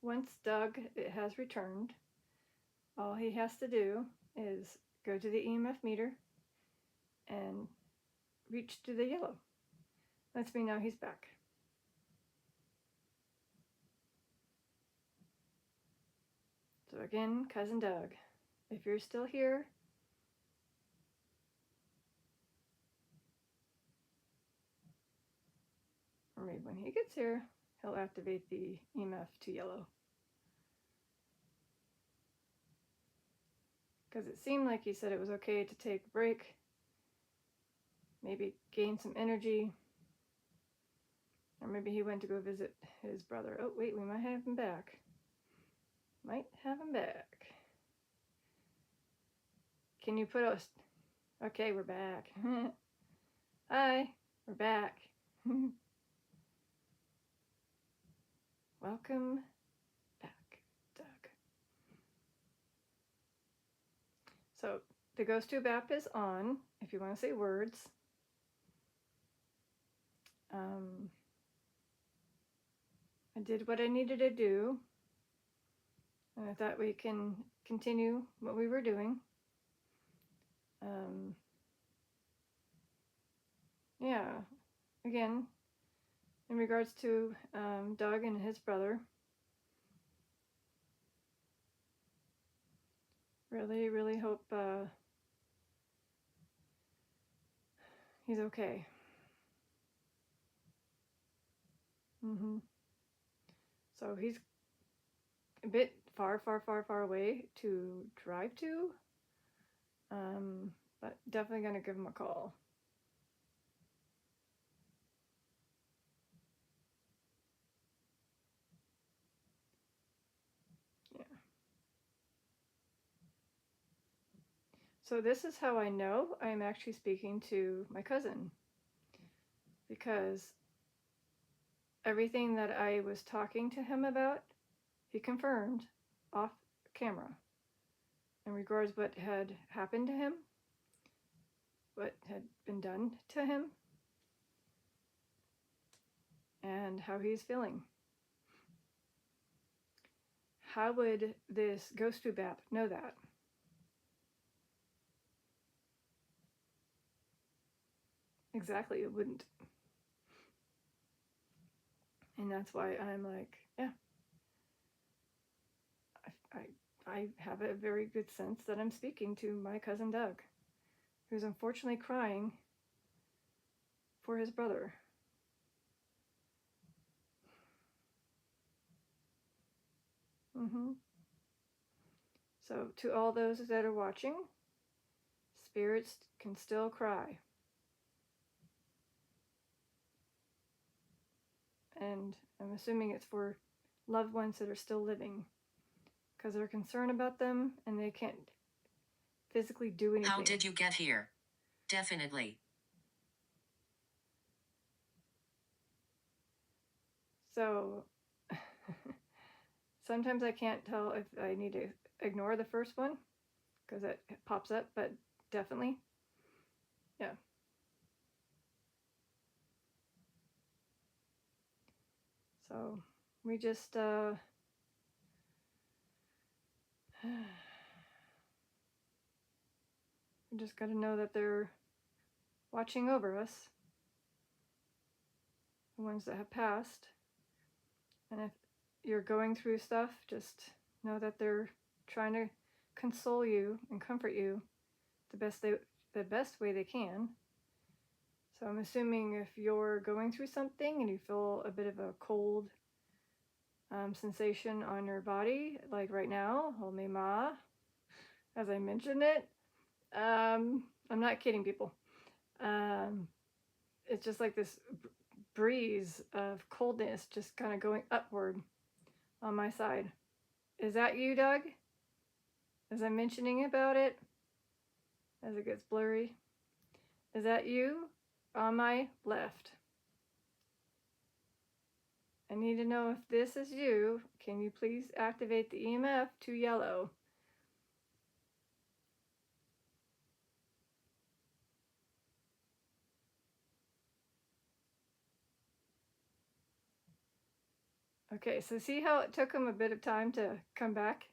once Doug has returned, all he has to do is go to the EMF meter and reach to the yellow. Lets me know he's back. So again, Cousin Doug, if you're still here, or maybe when he gets here, he'll activate the EMF to yellow. Because it seemed like he said it was okay to take a break, maybe gain some energy, or maybe he went to go visit his brother. Oh, wait, we might have him back. Might have him back. Can you put us? Okay, we're back. Hi, we're back. Welcome back, Doug. So the ghost tube app is on if you want to say words. I did what I needed to do, and I thought we can continue what we were doing. Yeah, again, in regards to Doug and his brother, really, really hope he's okay. So he's a bit far away to drive to, but definitely gonna give him a call. Yeah. So this is how I know I'm actually speaking to my cousin, because everything that I was talking to him about, he confirmed off camera in regards what had happened to him, what had been done to him, and how he's feeling. How would this ghost tube app know that? Exactly, it wouldn't. And that's why I'm like, yeah, I have a very good sense that I'm speaking to my cousin Doug, who's unfortunately crying for his brother. So to all those that are watching, spirits can still cry. And I'm assuming it's for loved ones that are still living, because they're concerned about them and they can't physically do anything. How did you get here? Definitely. So sometimes I can't tell if I need to ignore the first one because it pops up, but definitely, yeah. So we just we just got to know that they're watching over us, the ones that have passed. And if you're going through stuff, just know that they're trying to console you and comfort you the best way they can. So I'm assuming if you're going through something and you feel a bit of a cold sensation on your body, like right now, hold me ma, as I mentioned it, I'm not kidding, people. It's just like this breeze of coldness just kind of going upward on my side. Is that you, Doug? As I'm mentioning about it, as it gets blurry, is that you on my left? I need to know if this is you. Can you please activate the EMF to yellow? Okay, so see how it took him a bit of time to come back?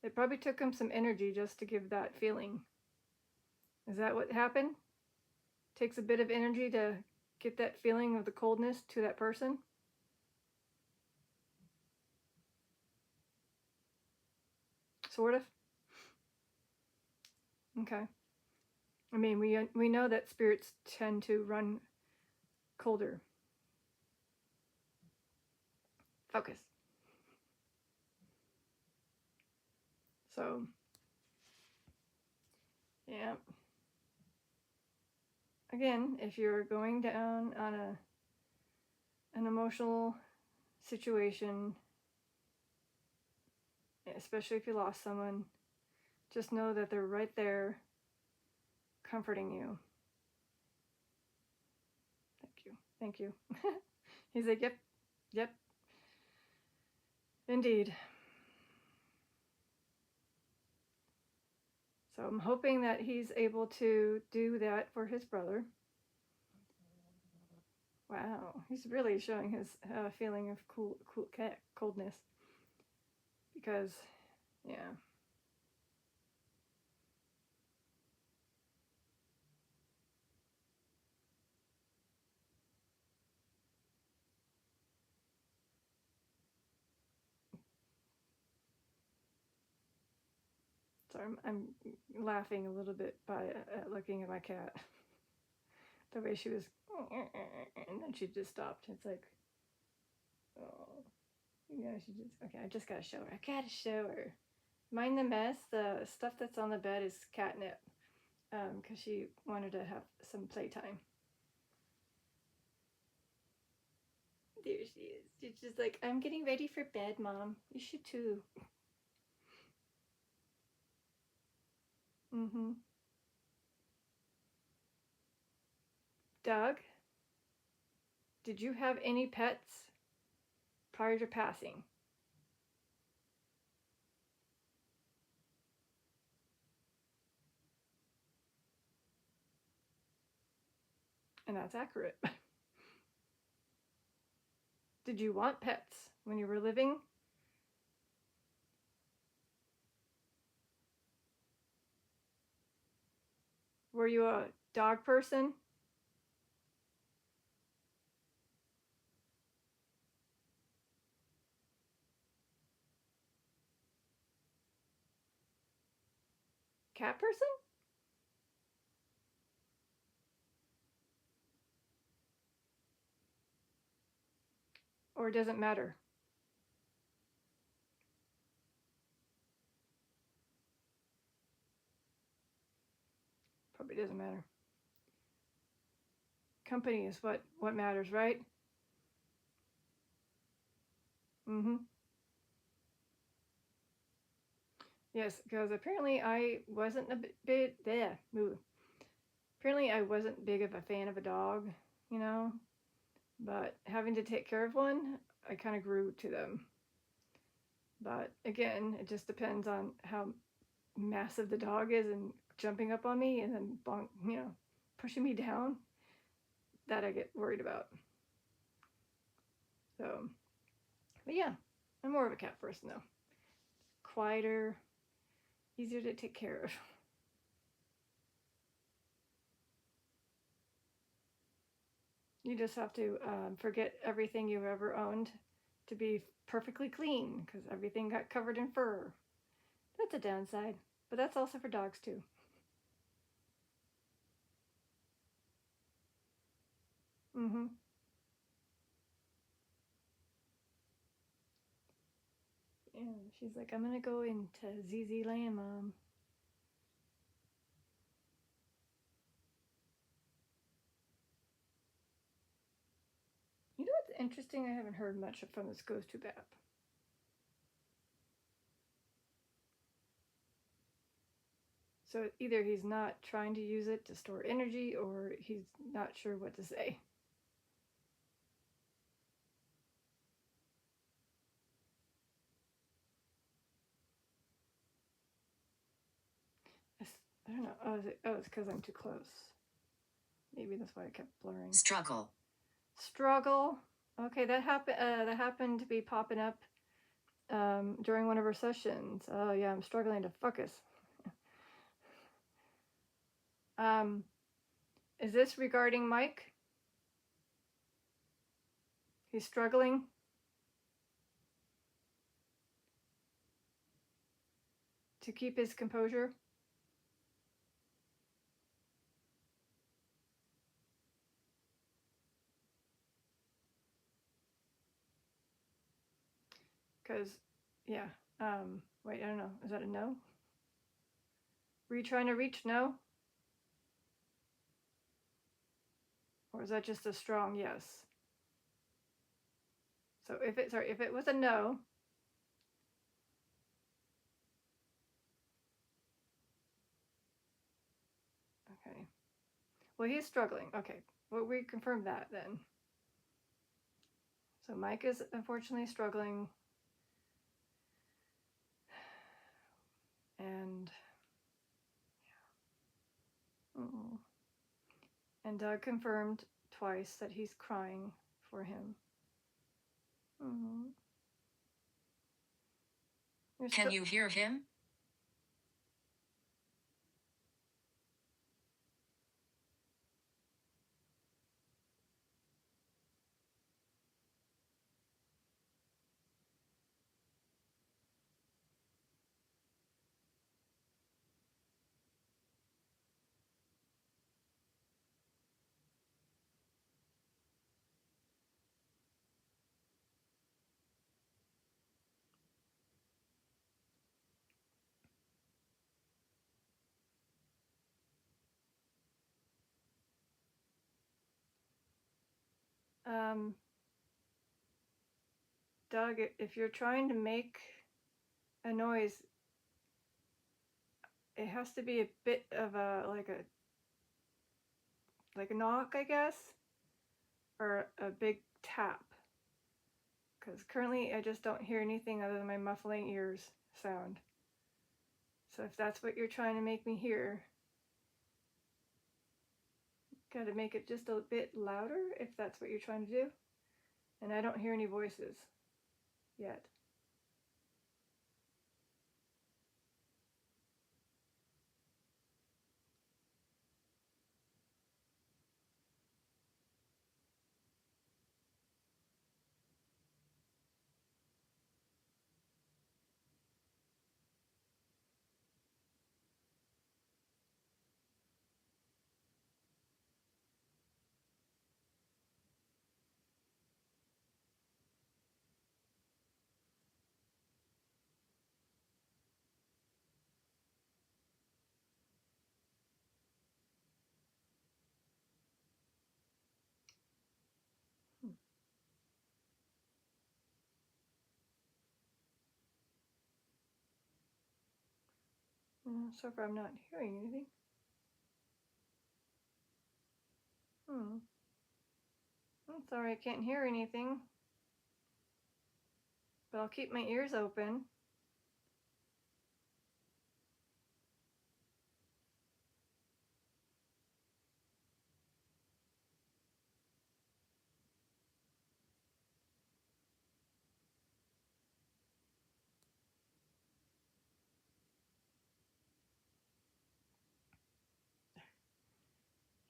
It probably took him some energy just to give that feeling. Is that what happened? Takes a bit of energy to get that feeling of the coldness to that person? Sort of? Okay. I mean, we know that spirits tend to run colder. Focus. So, yeah. Again, if you're going down on an emotional situation, especially if you lost someone, just know that they're right there comforting you. Thank you. Thank you. He's like, yep, yep, indeed. So I'm hoping that he's able to do that for his brother. Wow, he's really showing his feeling of coldness. Because, yeah. So I'm laughing a little bit by looking at my cat. The way she was, and then she just stopped. It's like, oh, she just, okay, I just gotta show her. I gotta show her. Mind the mess. The stuff that's on the bed is catnip, because she wanted to have some playtime. There she is. She's just like, I'm getting ready for bed, Mom. You should too. Mm-hmm. Doug, did you have any pets prior to passing? And that's accurate. Did you want pets when you were living? Were you a dog person? Cat person? Or does it matter? Probably doesn't matter. Company is what matters, right? Mm-hmm. Yes, because apparently I wasn't a bit there. Apparently I wasn't big of a fan of a dog, you know. But having to take care of one, I kind of grew to them. But again, it just depends on how massive the dog is and jumping up on me and then pushing me down. That I get worried about. So, but yeah, I'm more of a cat person though. Quieter, easier to take care of. You just have to forget everything you've ever owned to be perfectly clean because everything got covered in fur. That's a downside, but that's also for dogs too. Mm-hmm. Yeah, she's like, I'm gonna go into ZZ Land, Mom. You know what's interesting? I haven't heard much from this GhostTube app. So either he's not trying to use it to store energy or he's not sure what to say. I don't know. It's because I'm too close. Maybe that's why I kept blurring. Struggle. Struggle. Okay, that happened. That happened to be popping up during one of our sessions. Oh yeah, I'm struggling to focus. Um, is this regarding Mike? He's struggling. To keep his composure. Because, yeah. Wait, I don't know. Is that a no? Were you trying to reach no? Or is that just a strong yes? So if it was a no, okay. Well, he's struggling. Okay. Well, we confirmed that then. So Mike is unfortunately struggling. And, and Doug confirmed twice that he's crying for him. Can you hear him? Doug, if you're trying to make a noise, it has to be a bit of a like a knock, I guess, or a big tap. Because currently I just don't hear anything other than my muffling ears sound. So if that's what you're trying to make me hear, gotta make it just a bit louder if that's what you're trying to do. And I don't hear any voices yet. So far I'm not hearing anything. I'm sorry I can't hear anything. But I'll keep my ears open.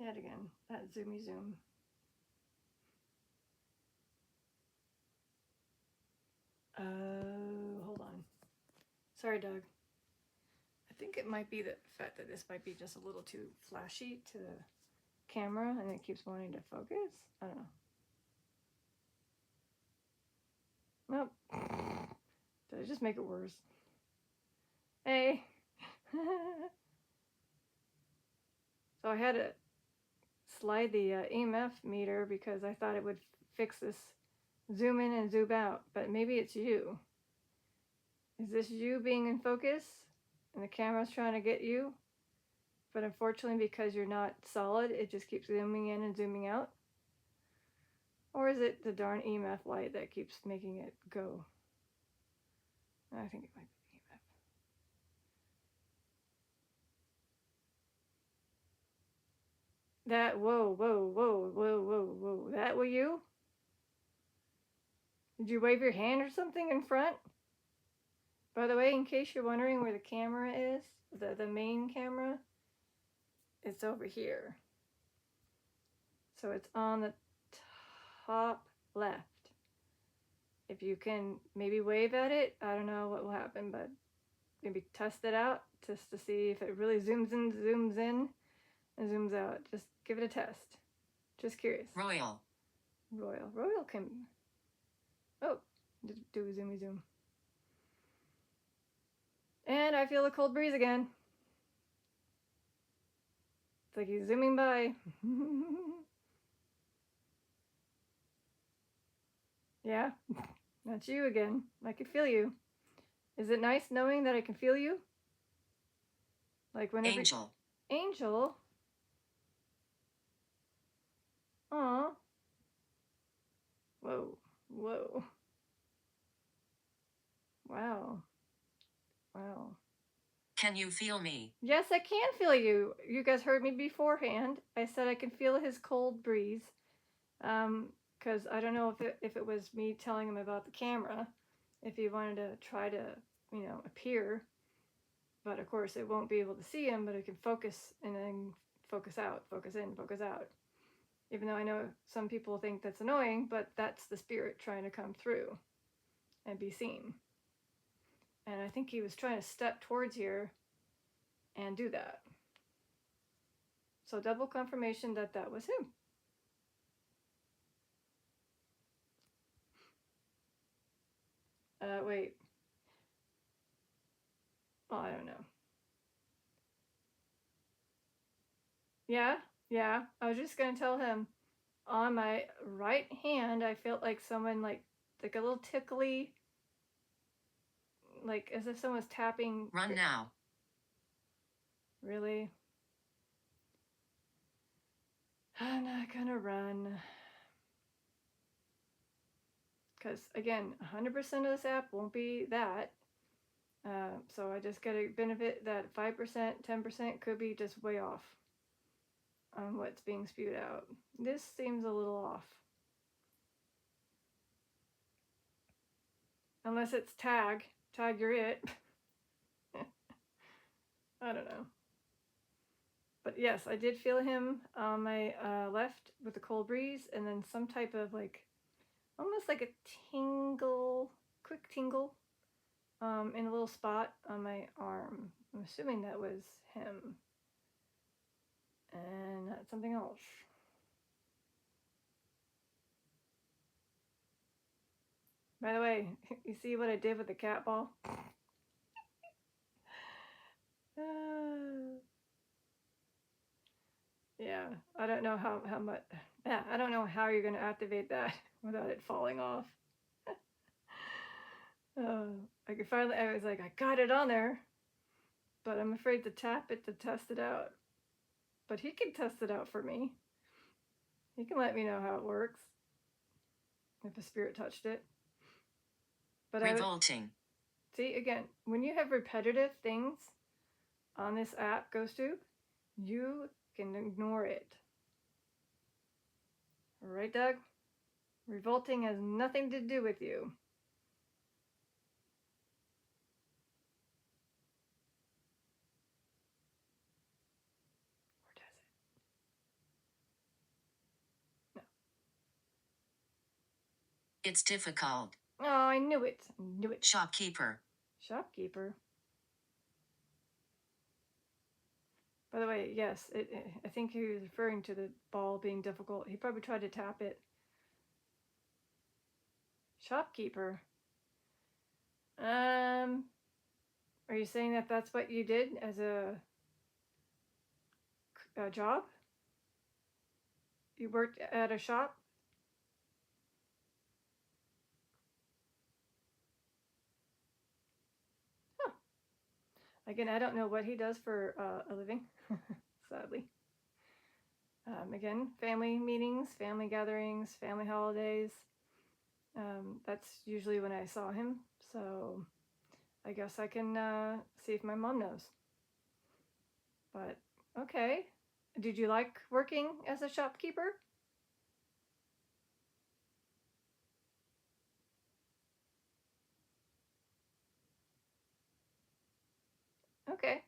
Yet again, that zoomy zoom. Hold on. Sorry, Doug. I think it might be the fact that this might be just a little too flashy to the camera and it keeps wanting to focus. I don't know. Nope. Did I just make it worse? Hey. So I had to slide the EMF meter because I thought it would fix this zoom in and zoom out, but maybe it's you. Is this you being in focus and the camera's trying to get you? But unfortunately, because you're not solid, it just keeps zooming in and zooming out? Or is it the darn EMF light that keeps making it go? I think it might be the EMF. That, whoa, whoa, whoa, whoa, whoa, whoa. That were you? Did you wave your hand or something in front? By the way, in case you're wondering where the camera is, the main camera, it's over here. So it's on the top left. If you can maybe wave at it, I don't know what will happen, but maybe test it out just to see if it really zooms in, and zooms out. Just give it a test. Just curious. Royal. Royal can. Oh, do a zoomy zoom. And I feel a cold breeze again. It's like he's zooming by. Yeah, that's you again. I can feel you. Is it nice knowing that I can feel you? Like whenever. Angel. Angel? Aw. Whoa. Whoa. Wow. Wow. Can you feel me? Yes, I can feel you. You guys heard me beforehand. I said I can feel his cold breeze. Because I don't know if it was me telling him about the camera, if he wanted to try to, appear. But of course, it won't be able to see him, but it can focus and then focus out, focus in, focus out. Even though I know some people think that's annoying, but that's the spirit trying to come through and be seen. And I think he was trying to step towards here and do that. So double confirmation that that was him. Wait. Oh, I don't know. Yeah. I was just gonna tell him on my right hand, I felt like someone like a little tickly, like as if someone was tapping. Run now. Really? I'm not gonna run. Because again, 100% of this app won't be that. So I just gotta benefit that 5%, 10% could be just way off on what's being spewed out. This seems a little off. Unless it's tag, you're it. I don't know. But yes, I did feel him on my left with the cold breeze, and then some type of like, almost like a tingle, quick tingle, in a little spot on my arm. I'm assuming that was him. And not something else. By the way, you see what I did with the cat ball? Yeah, I don't know how much. Yeah, I don't know how you're gonna activate that without it falling off. I could finally. I was like, I got it on there, but I'm afraid to tap it to test it out. But he can test it out for me. He can let me know how it works if a spirit touched it. But Revolting. See, again, when you have repetitive things on this app, GhostTube, you can ignore it. Right, Doug? Revolting has nothing to do with you. Or does it? No. It's difficult. Oh, I knew it. Shopkeeper. Shopkeeper. By the way, yes, I think he was referring to the ball being difficult. He probably tried to tap it. Shopkeeper. Are you saying that that's what you did as a job? You worked at a shop? Huh. Again, I don't know what he does for a living, sadly. Again, family meetings, family gatherings, family holidays. That's usually when I saw him. So I guess I can see if my mom knows. But okay. Did you like working as a shopkeeper? Okay.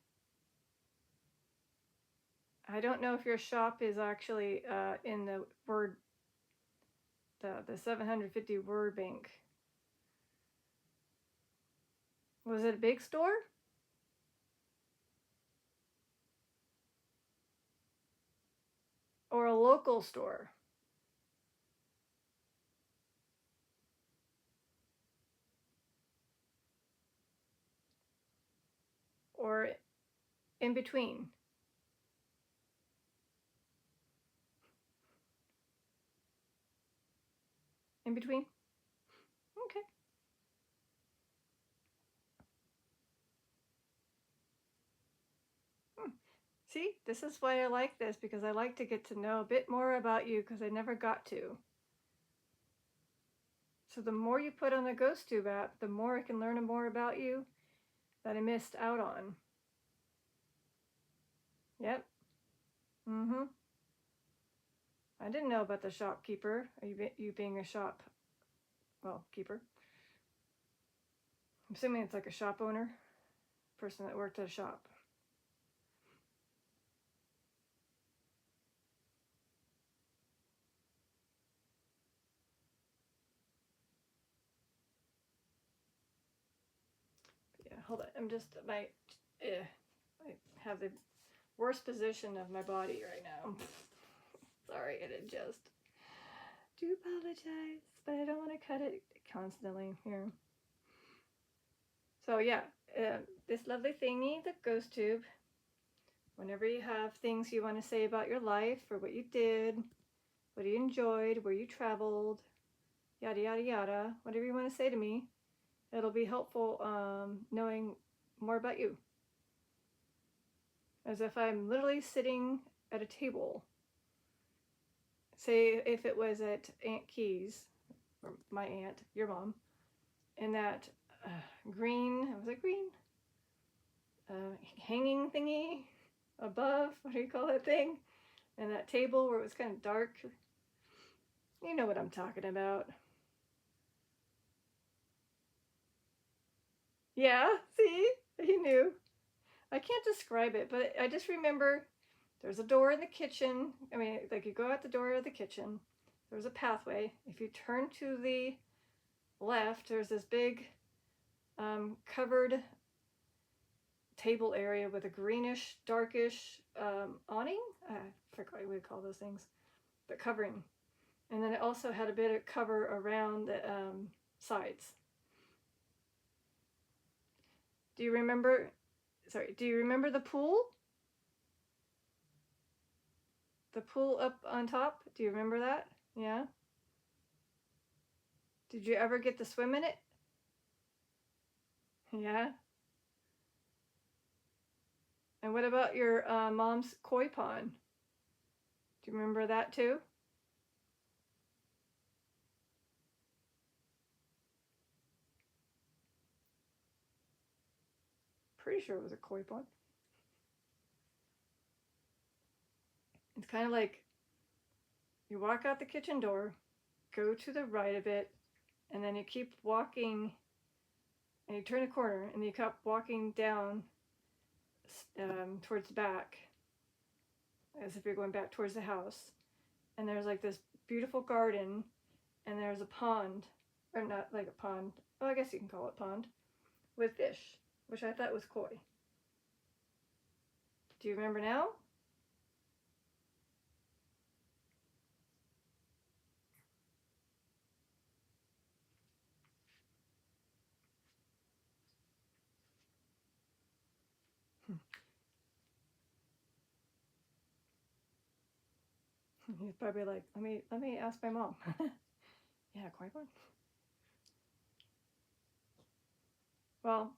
I don't know if your shop is actually in the word the 750 word bank. Was it a big store? Or a local store? Or in between? In between? Okay. See, this is why I like this, because I like to get to know a bit more about you because I never got to. So the more you put on the GhostTube app, the more I can learn more about you that I missed out on. Yep. Mm-hmm. I didn't know about the shopkeeper. You being a shop, well, keeper. I'm assuming it's like a shop owner, person that worked at a shop. Yeah, hold on. I'm just I have the worst position of my body right now. Sorry, it just. Do apologize, but I don't want to cut it constantly here. So yeah, this lovely thingy, the GhostTube. Whenever you have things you want to say about your life or what you did, what you enjoyed, where you traveled, yada yada yada, whatever you want to say to me, it'll be helpful knowing more about you. As if I'm literally sitting at a table. Say if it was at Aunt Key's, or my aunt, your mom, in that green, was it green? Hanging thingy above, what do you call that thing? And that table where it was kind of dark. You know what I'm talking about. Yeah, see? He knew. I can't describe it, but I just remember there's a door in the kitchen. I mean, like you go out the door of the kitchen, there's a pathway. If you turn to the left, there's this big covered table area with a greenish, darkish awning. I forget what we call those things, but covering. And then it also had a bit of cover around the sides. Do you remember? Sorry, do you remember the pool? The pool up on top? Do you remember that? Yeah? Did you ever get to swim in it? Yeah? And what about your mom's koi pond? Do you remember that too? Pretty sure it was a koi pond. It's kind of like you walk out the kitchen door, go to the right of it, and then you keep walking, and you turn a corner, and you keep walking down towards the back, as if you're going back towards the house. And there's like this beautiful garden, and there's a pond, or not like a pond, well, I guess you can call it pond, with fish, which I thought was koi. Do you remember now? He's probably like, let me ask my mom. Yeah, koi pond. Well,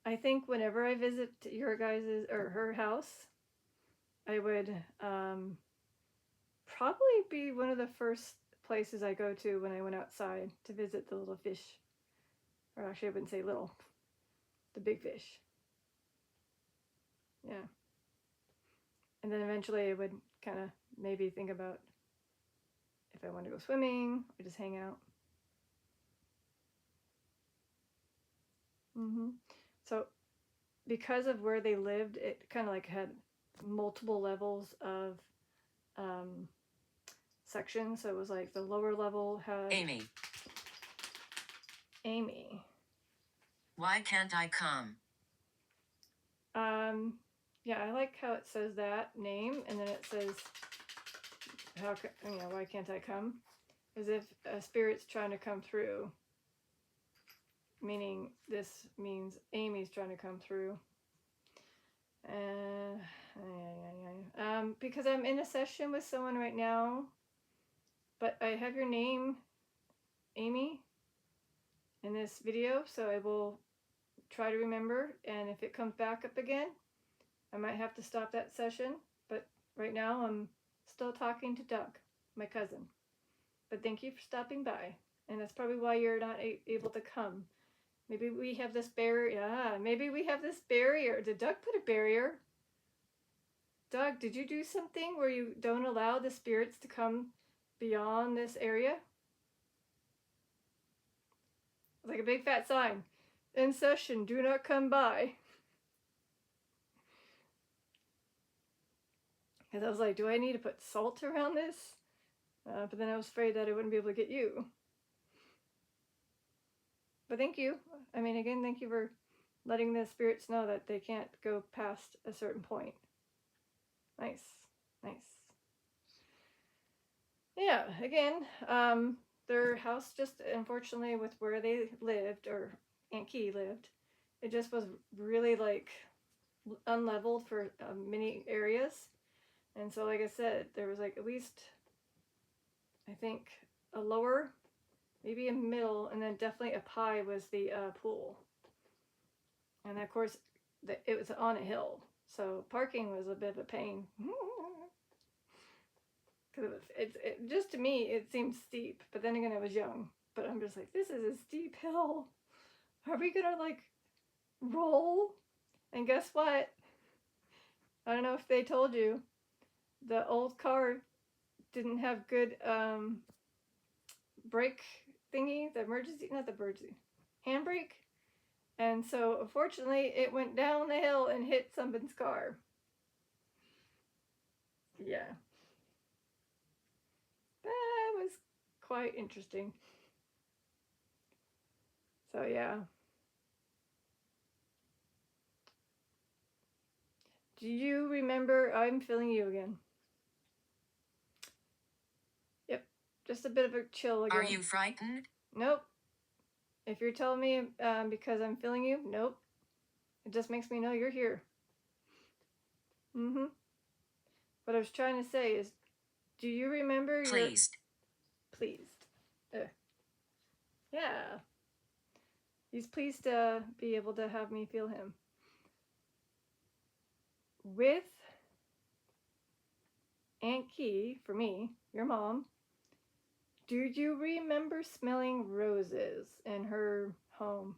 I think whenever I visit your guys's or her house, I would probably be one of the first places I go to when I went outside to visit the little fish. Or actually, I wouldn't say little, the big fish. Yeah. And then eventually I would kind of maybe think about if I want to go swimming or just hang out. So because of where they lived, it kind of like had multiple levels of sections. So it was like the lower level had Amy. Amy. Why can't I come? Yeah, I like how it says that name, and then it says, why can't I come? As if a spirit's trying to come through. Meaning, this means Amy's trying to come through. Because I'm in a session with someone right now, but I have your name, Amy, in this video, so I will try to remember, and if it comes back up again, I might have to stop that session, but right now I'm still talking to Doug, my cousin. But thank you for stopping by, and that's probably why you're not able to come. Maybe we have this barrier. Maybe we have this barrier. Did Doug put a barrier? Doug, did you do something where you don't allow the spirits to come beyond this area? Like a big fat sign. In session, do not come by. Because I was like, do I need to put salt around this? But then I was afraid that I wouldn't be able to get you. But thank you. I mean, again, thank you for letting the spirits know that they can't go past a certain point. Nice. Nice. Yeah, again, their house just, unfortunately, with where they lived, or Aunt Key lived, it just was really, like, unleveled for many areas. And so, like I said, there was, like, at least, I think, a lower, maybe a middle, and then definitely up high was the pool. And, of course, it was on a hill. So parking was a bit of a pain. Because just to me, it seemed steep. But then again, I was young. But I'm just like, this is a steep hill. Are we going to, like, roll? And guess what? I don't know if they told you. The old car didn't have good brake thingy. The emergency, not the emergency, handbrake. And so, unfortunately, it went down the hill and hit someone's car. Yeah. That was quite interesting. So, yeah. Do you remember? I'm feeling you again. Yep. Just a bit of a chill again. Are you frightened? Nope. If you're telling me because I'm feeling you, nope. It just makes me know you're here. What I was trying to say is, do you remember Pleased. Pleased. Yeah. He's pleased to be able to have me feel him. With Aunt Key, for me, your mom, do you remember smelling roses in her home?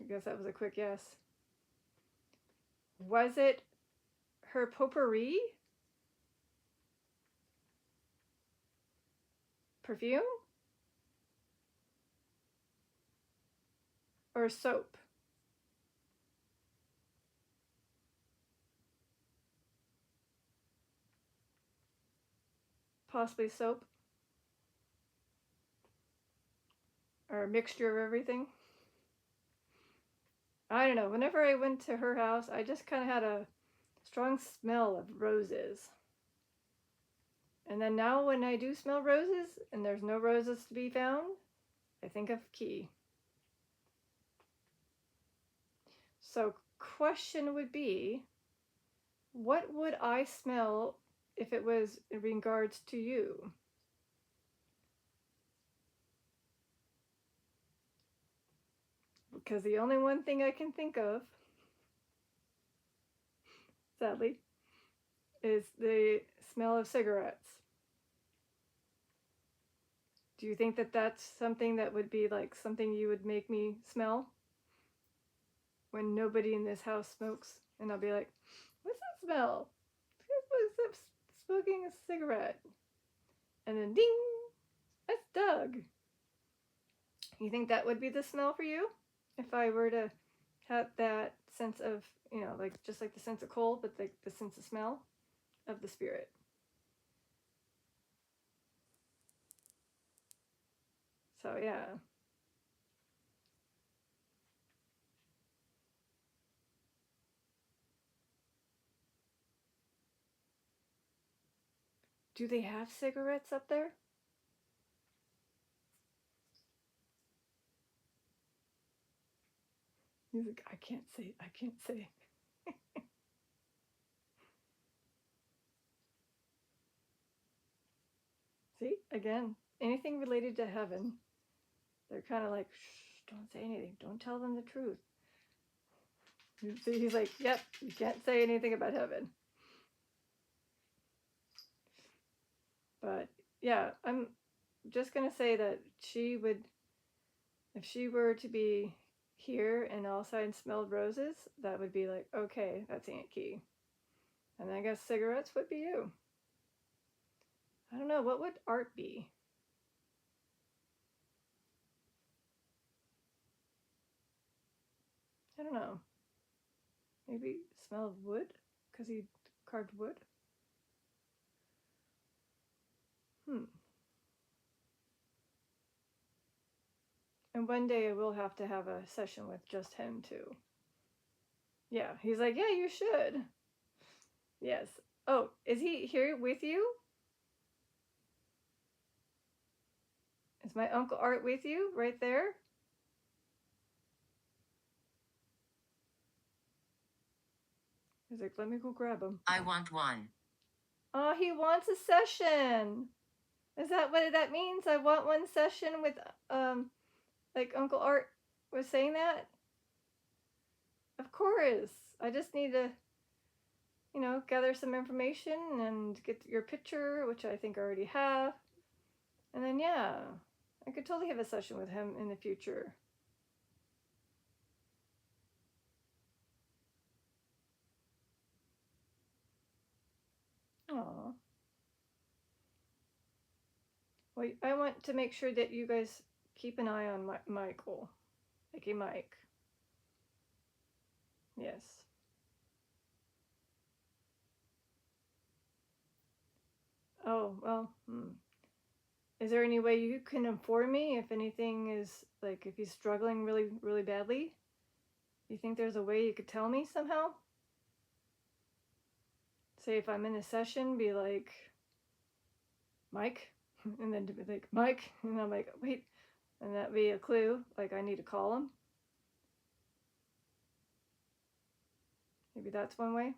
I guess that was a quick yes. Was it her potpourri? Perfume? Or soap? Possibly soap? Or a mixture of everything? I don't know. Whenever I went to her house, I just kind of had a strong smell of roses. And then now when I do smell roses and there's no roses to be found, I think of Key. So question would be, what would I smell if it was in regards to you? Because the only one thing I can think of, sadly, is the smell of cigarettes. Do you think that that's something that would be like something you would make me smell? When nobody in this house smokes, and I'll be like, what's that smell? Who's smoking a cigarette? And then ding, that's Doug. You think that would be the smell for you? If I were to have that sense of, like just like the sense of cold, but the sense of smell of the spirit. So yeah. Do they have cigarettes up there? He's like, I can't say. See, again, anything related to heaven, they're kind of like, shh, don't say anything. Don't tell them the truth. See, he's like, yep, you can't say anything about heaven. But yeah, I'm just going to say that she would, if she were to be here and all sides smelled roses, that would be like, okay, that's Aunt Key. And I guess cigarettes would be you. I don't know, what would art be? I don't know. Maybe smell of wood? Because he carved wood? And one day I will have to have a session with just him too. Yeah, he's like, yeah, you should. Yes. Oh, is he here with you? Is my Uncle Art with you right there? He's like, let me go grab him. I want one. Oh, he wants a session. Is that what that means? I want one session with, like Uncle Art was saying that? Of course. I just need to, gather some information and get your picture, which I think I already have. And then, yeah, I could totally have a session with him in the future. Aw. Well, I want to make sure that you guys keep an eye on Michael. Like a Mike. Yes. Oh, well, Is there any way you can inform me if anything is, like, if he's struggling really, really badly? You think there's a way you could tell me somehow? Say if I'm in a session, be like, Mike? And then to be like, Mike? And I'm like, wait. And that'd be a clue, like I need to call him. Maybe that's one way.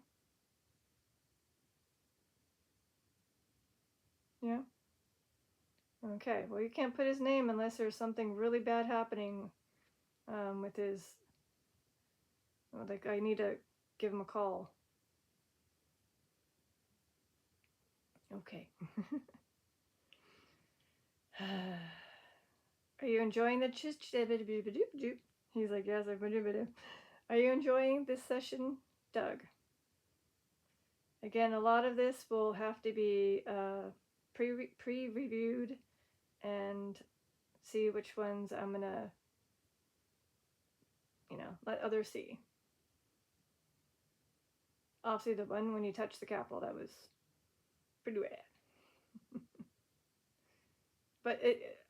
Yeah. Okay, well, you can't put his name unless there's something really bad happening with his. Like, I need to give him a call. Okay. Are you enjoying the He's like, yes, Are you enjoying this session, Doug? Again, a lot of this will have to be pre-reviewed and see which ones I'm gonna, let others see. Obviously, the one when you touch the Capitol, that was pretty bad. But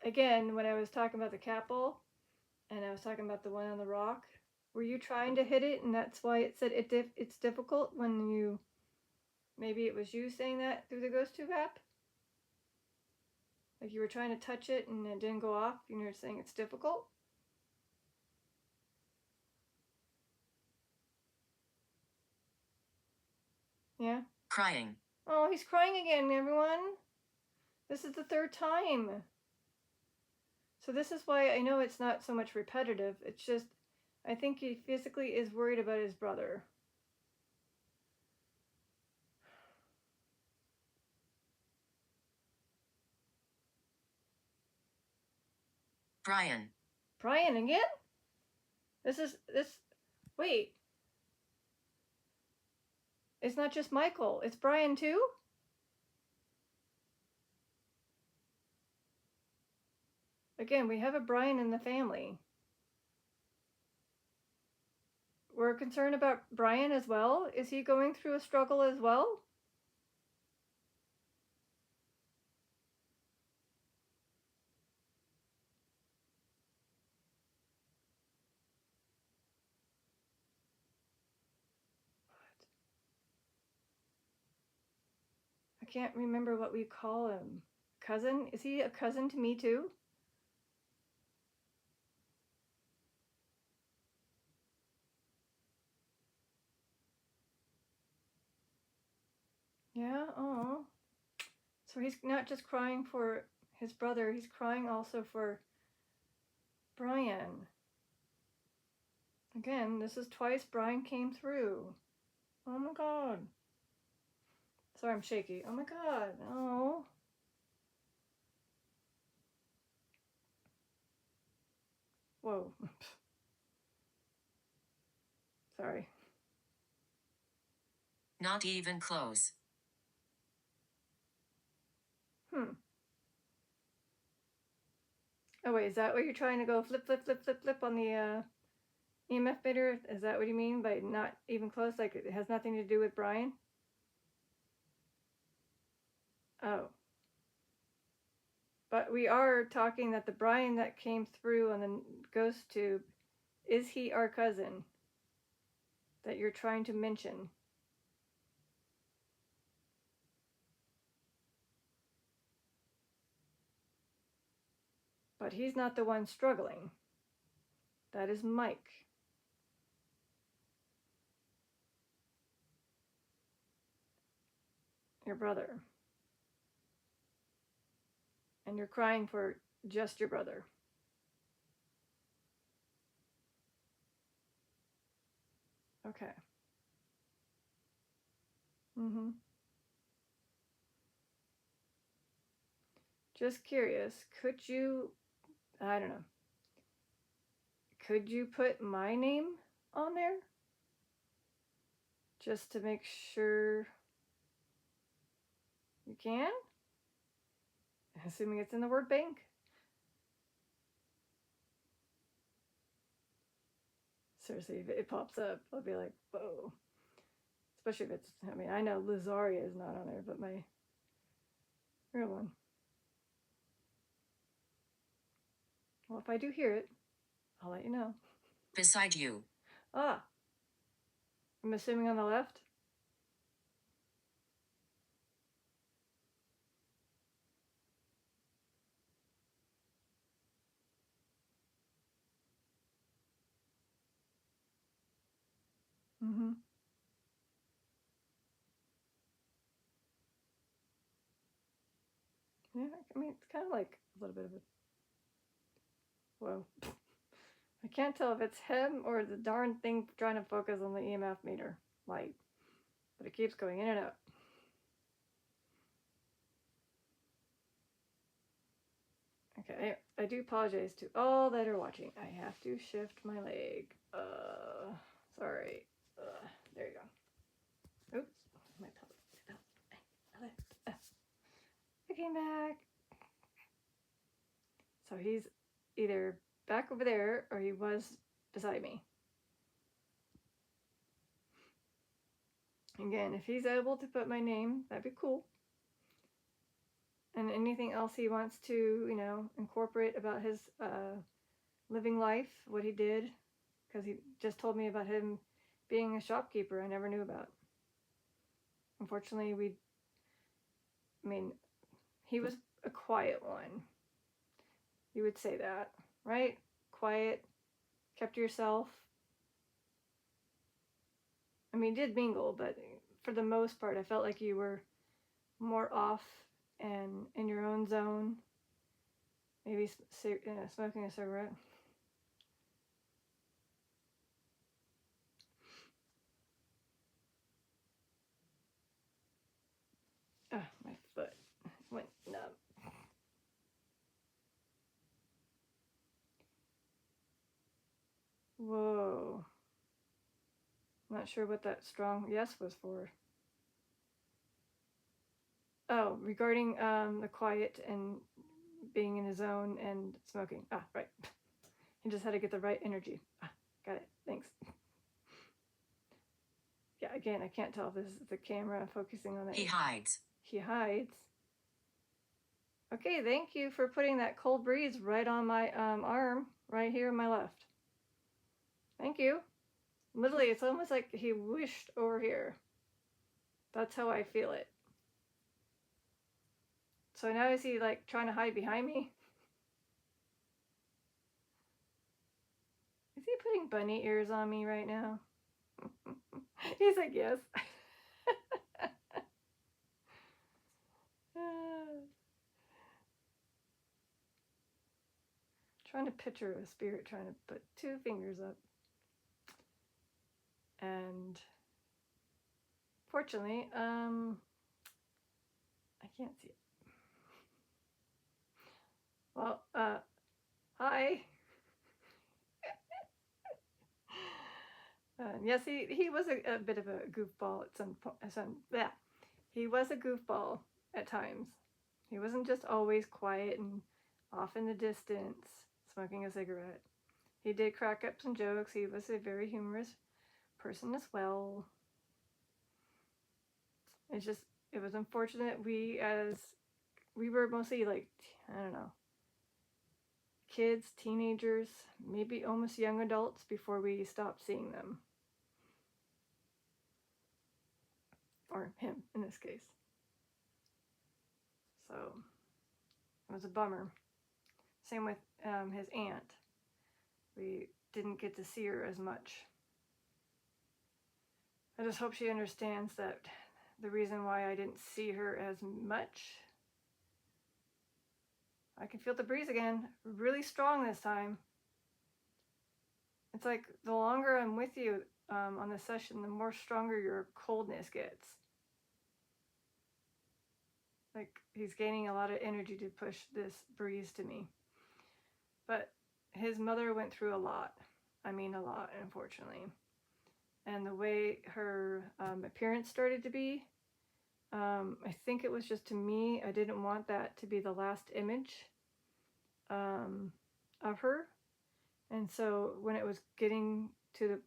again, when I was talking about the Capitol, and I was talking about the one on the rock, were you trying to hit it, and that's why it said it's difficult when you? Maybe it was you saying that through the GhostTube app. Like you were trying to touch it and it didn't go off, and you're saying it's difficult. Yeah. Crying. Oh, he's crying again, everyone. This is the third time. So this is why I know it's not so much repetitive. It's just, I think he physically is worried about his brother. Brian. Brian again? Wait. It's not just Michael, it's Brian too? Again, we have a Brian in the family. we're concerned about Brian as well. Is he going through a struggle as well? I can't remember what we call him. Cousin? Is he a cousin to me too? Yeah, oh. So he's not just crying for his brother, he's crying also for Brian. Again, this is twice Brian came through. Oh my god. Sorry, I'm shaky. Oh my god. Oh. Whoa. Sorry. Not even close. Oh wait, is that what you're trying to go flip, flip, flip, flip, flip on the EMF meter? Is that what you mean by not even close? Like it has nothing to do with Brian? Oh. But we are talking that the Brian that came through on the ghost tube, is he our cousin that you're trying to mention? But he's not the one struggling. That is Mike. Your brother. And you're crying for just your brother. Okay. Mm-hmm. Just curious, could you, I don't know, could you put my name on there? Just to make sure you can? Assuming it's in the word bank. Seriously, if it pops up, I'll be like, whoa. Especially if it's, I mean, I know Lazaria is not on there, but my real one. Well, if I do hear it, I'll let you know. Beside you. Ah, I'm assuming on the left. Mm-hmm. Yeah, I mean, it's kind of like a little bit of a, whoa. I can't tell if it's him or the darn thing trying to focus on the EMF meter light, but it keeps going in and out. Okay, I do apologize to all that are watching. I have to shift my leg. Sorry. There you go. Oops, my pellet. I came back. So he's either back over there or he was beside me. Again, if he's able to put my name, that'd be cool. And anything else he wants to, you know, incorporate about his living life, what he did, because he just told me about him being a shopkeeper I never knew about. Unfortunately, he was a quiet one. You would say that, right? Quiet, kept to yourself. I mean, did mingle, but for the most part, I felt like you were more off and in your own zone. Maybe smoking a cigarette. My foot went numb. Whoa. Not sure what that strong yes was for. Oh, regarding the quiet and being in his zone and smoking. Ah, right. He just had to get the right energy. Ah, got it. Thanks. again, I can't tell if this is the camera focusing on that. He hides. He hides. Okay, thank you for putting that cold breeze right on my arm, right here on my left. Thank you. Literally, it's almost like he wished over here. That's how I feel it. So now is he like trying to hide behind me? Is he putting bunny ears on me right now? He's like, yes. Trying to picture a spirit trying to put two fingers up. And fortunately, I can't see it. Well, hi. Yes, he was a bit of a goofball at some point. Yeah, he was a goofball at times. He wasn't just always quiet and off in the distance, smoking a cigarette. He did crack up some jokes. He was a very humorous person as well. It's just, it was unfortunate we were mostly like, I don't know, kids, teenagers, maybe almost young adults before we stopped seeing them. Or him, in this case. So, it was a bummer. Same with his aunt. We didn't get to see her as much. I just hope she understands that the reason why I didn't see her as much. I can feel the breeze again, really strong this time. It's like the longer I'm with you on this session, the more stronger your coldness gets. Like he's gaining a lot of energy to push this breeze to me. But his mother went through a lot. I mean, a lot, unfortunately. And the way her appearance started to be, I think it was just to me, I didn't want that to be the last image of her. And so when it was getting to the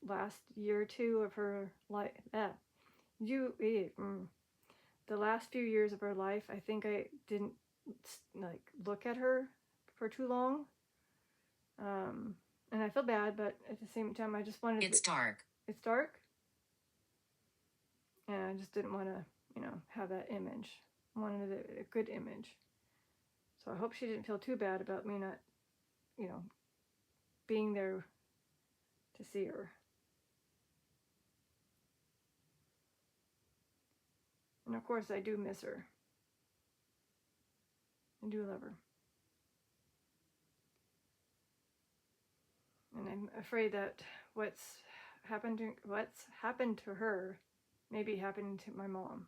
last year or two of her life, the last few years of her life, I think I didn't like look at her for too long. And I feel bad, but at the same time, I just wanted It's dark. It's dark? And I just didn't want to, have that image. I wanted a good image. So I hope she didn't feel too bad about me not, being there to see her. And of course, I do miss her. I do love her. And I'm afraid that what's happened to her may be happening to my mom.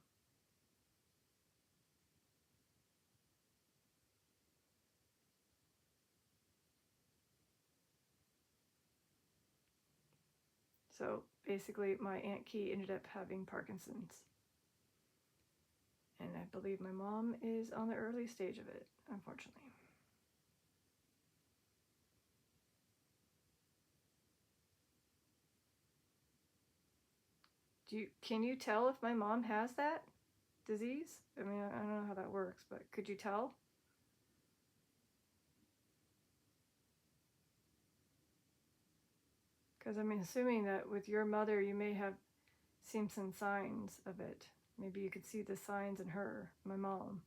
So basically, my Aunt Key ended up having Parkinson's. And I believe my mom is on the early stage of it, unfortunately. Can you tell if my mom has that disease? I mean, I don't know how that works, but could you tell? Because I'm assuming that with your mother, you may have seen some signs of it. Maybe you could see the signs in her, my mom.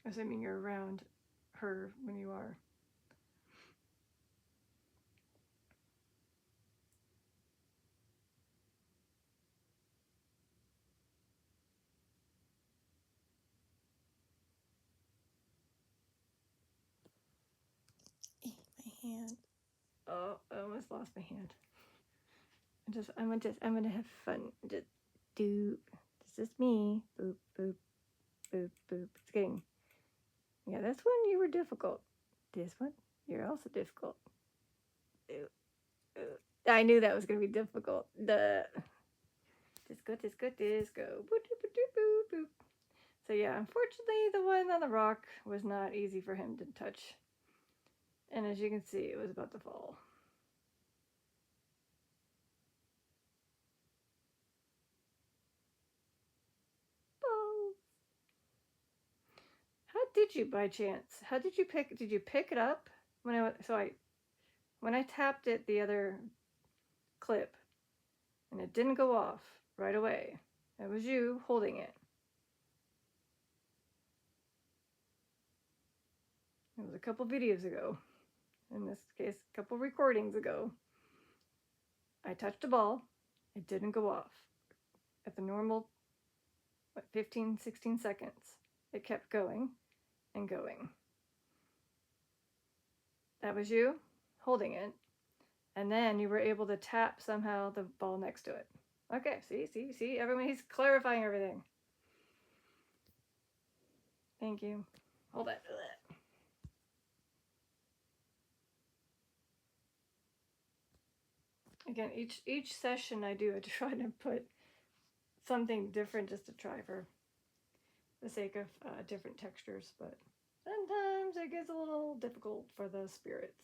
Assuming you're around her when you are. My hand. Oh, I almost lost my hand. I'm gonna have fun. Just do. This is me. Boop, boop, boop, boop. It's getting. Yeah, this one you were difficult. This one, you're also difficult. I knew that was gonna be difficult. Disco. Boop. So yeah, unfortunately, the one on the rock was not easy for him to touch. And as you can see, it was about to fall. did you by chance? How did you pick? Did you pick it up when when I tapped it the other clip and it didn't go off right away? It was you holding it. It was a couple videos ago. In this case, a couple recordings ago. I touched a ball. It didn't go off. At the normal, 15, 16 seconds. It kept going and going. That was you holding it. And then you were able to tap somehow the ball next to it. Okay, see, everyone, he's clarifying everything. Thank you. Hold that. Again, each session I try to put something different just to try for the sake of different textures, but sometimes it gets a little difficult for the spirits.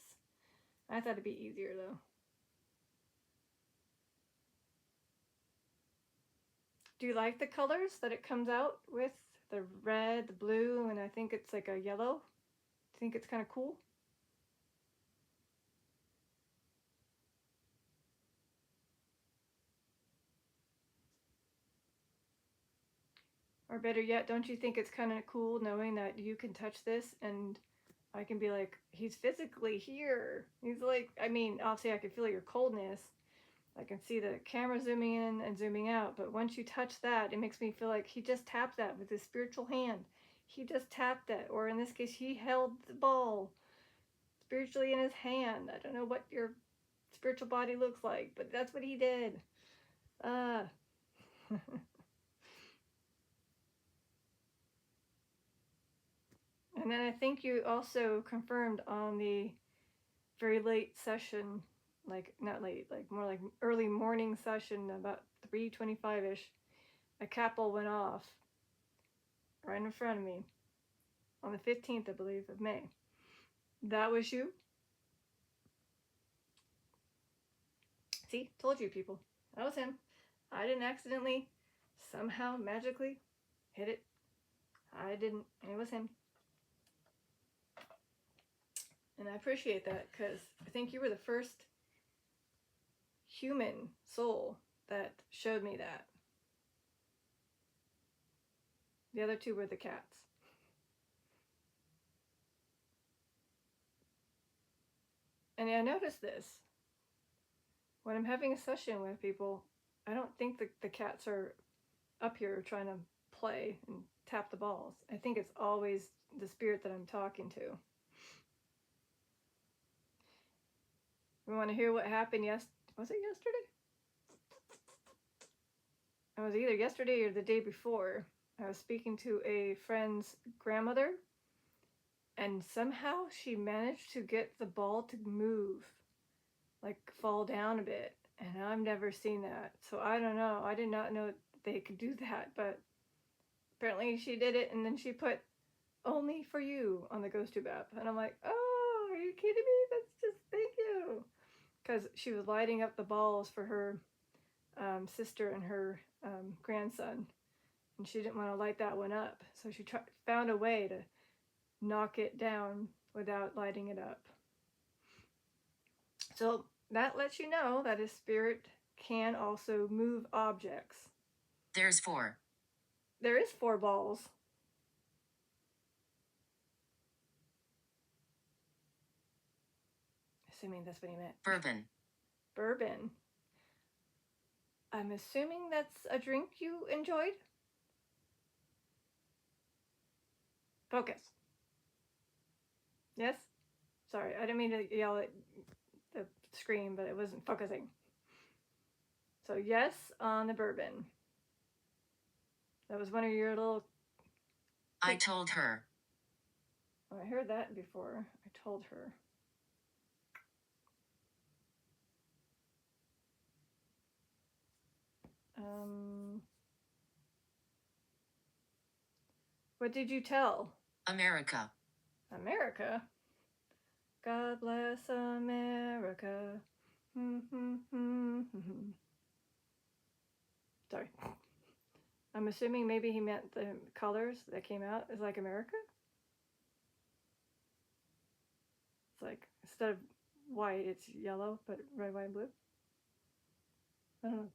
I thought it'd be easier though. Do you like the colors that it comes out with? The red, the blue, and I think it's like a yellow. Do you think it's kind of cool? Or better yet, don't you think it's kind of cool knowing that you can touch this and I can be like, he's physically here. He's like, I mean, obviously I can feel your coldness. I can see the camera zooming in and zooming out. But once you touch that, it makes me feel like he just tapped that with his spiritual hand. He just tapped that. Or in this case, he held the ball spiritually in his hand. I don't know what your spiritual body looks like, but that's what he did. And then I think you also confirmed on the very late session, like not late, like more like early morning session, about 3:25ish, a capel went off right in front of me on the 15th, I believe, of May. That was you? See, told you people. That was him. I didn't accidentally, somehow, magically hit it. I didn't. It was him. And I appreciate that because I think you were the first human soul that showed me that. The other two were the cats. And I noticed this. When I'm having a session with people, I don't think the cats are up here trying to play and tap the balls. I think it's always the spirit that I'm talking to. You want to hear what happened was it yesterday? It was either yesterday or the day before. I was speaking to a friend's grandmother, and somehow she managed to get the ball to move, like fall down a bit. And I've never seen that. So I don't know. I did not know they could do that, but apparently she did it, and then she put "only for you" on the GhostTube app. And I'm like, oh, are you kidding me? That's just, thank you. Because she was lighting up the balls for her sister and her grandson. And she didn't want to light that one up. So she found a way to knock it down without lighting it up. So that lets you know that a spirit can also move objects. There's 4. There is 4 balls. Assuming that's what he meant. Bourbon. Bourbon. I'm assuming that's a drink you enjoyed? Focus. Yes? Sorry, I didn't mean to yell at the screen, but it wasn't focusing. So yes on the bourbon. That was one of your little... I told her. Oh, I heard that before. I told her. What did you tell? America. America? God bless America. Sorry. I'm assuming maybe he meant the colors that came out is like America? It's like instead of white, it's yellow, but red, white, and blue. I don't know.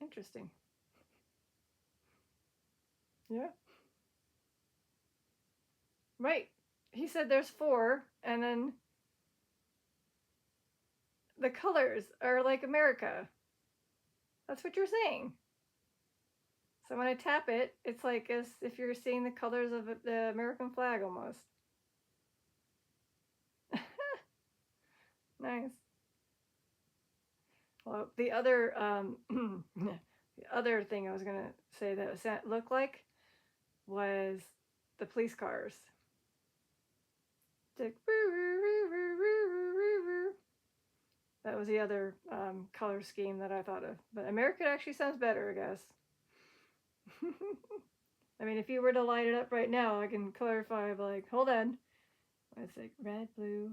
Interesting. Yeah. Right. He said there's 4, and then the colors are like America. That's what you're saying. So when I tap it, it's like as if you're seeing the colors of the American flag almost. Nice. Well, the other the other thing I was gonna say that looked like was the police cars. It's like, that was the other color scheme that I thought of. But American actually sounds better, I guess. I mean, if you were to light it up right now, I can clarify, like, hold on. It's like red, blue,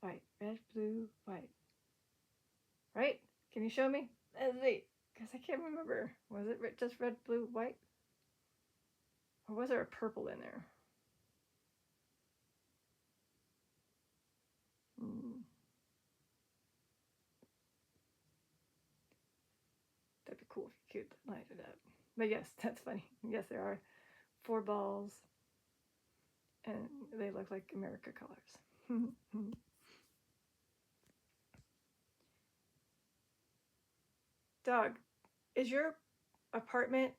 white, red, blue, white. Right? Can you show me? Let's see. Because I can't remember. Was it just red, blue, white? Or was there a purple in there? That'd be cool if you could light it up. But yes, that's funny. Yes, there are 4 balls. And they look like America colors. Doug, is your apartment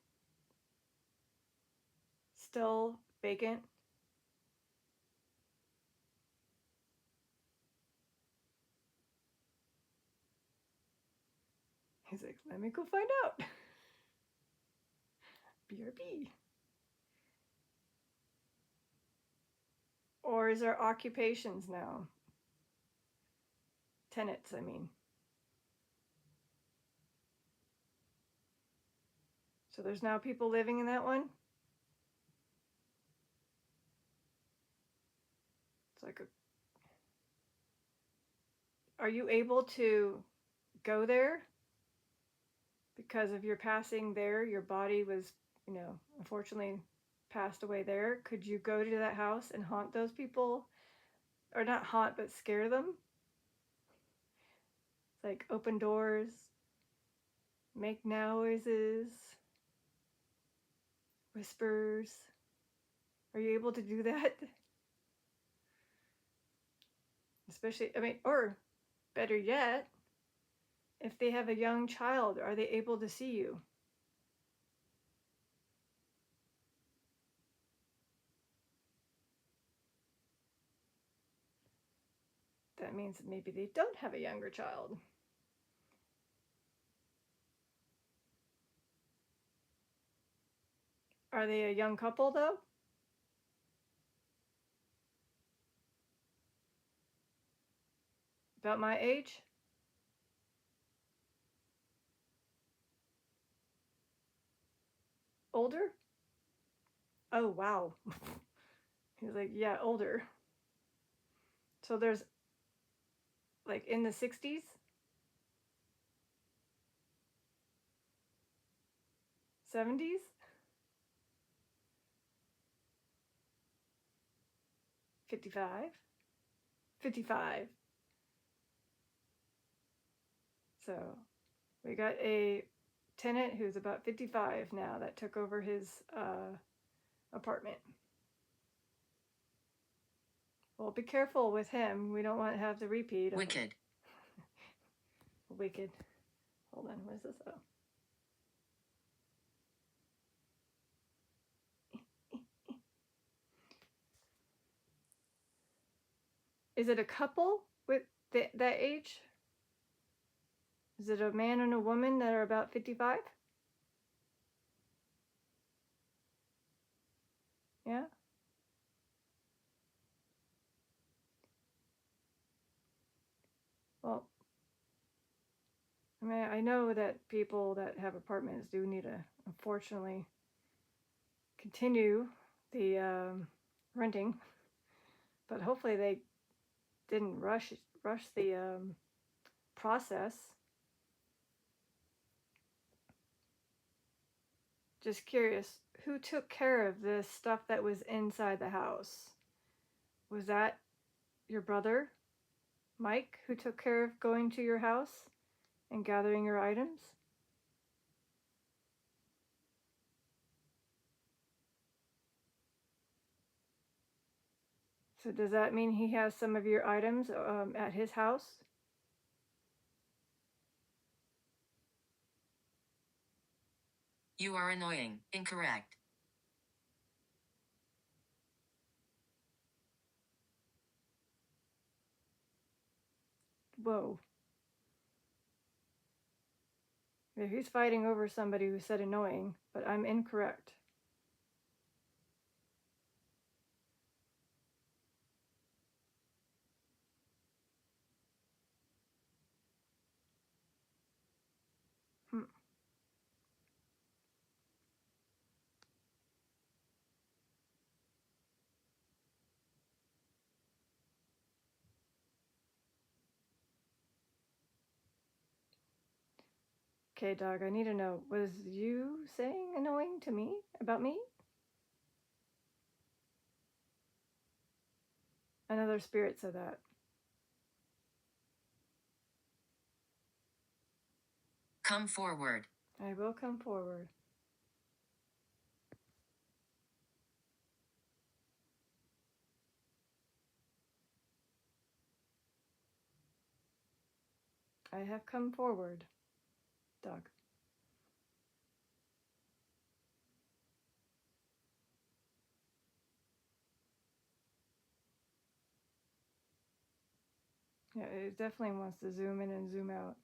still vacant? He's like, let me go find out. BRB. Or is there occupations now? Tenants, I mean. So there's now people living in that one? It's like are you able to go there? Because of your passing there, your body was, unfortunately passed away there. Could you go to that house and haunt those people? Or not haunt, but scare them? It's like open doors, make noises, whispers. Are you able to do that? Especially, or better yet, if they have a young child, are they able to see you? That means that maybe they don't have a younger child. Are they a young couple, though? About my age? Older? Oh, wow. He's like, yeah, older. So there's like in the 60s? 70s? 55? 55. So we got a tenant who's about 55 now that took over his apartment. Well, be careful with him. We don't want to have the repeat. Wicked. Wicked. Hold on, what is this? Oh. Is it a couple with that age? Is it a man and a woman that are about 55? Yeah? Well, I know that people that have apartments do need to, unfortunately, continue the renting, but hopefully they didn't rush the process. Just curious, who took care of the stuff that was inside the house? Was that your brother, Mike, who took care of going to your house and gathering your items? So does that mean he has some of your items at his house? You are annoying. Incorrect. Whoa. Yeah, he's fighting over somebody who said annoying, but I'm incorrect. Hmm. Okay, dog, I need to know, was you saying annoying to me about me? Another spirit said that. Come forward. I will come forward. I have come forward, dog. Yeah, it definitely wants to zoom in and zoom out.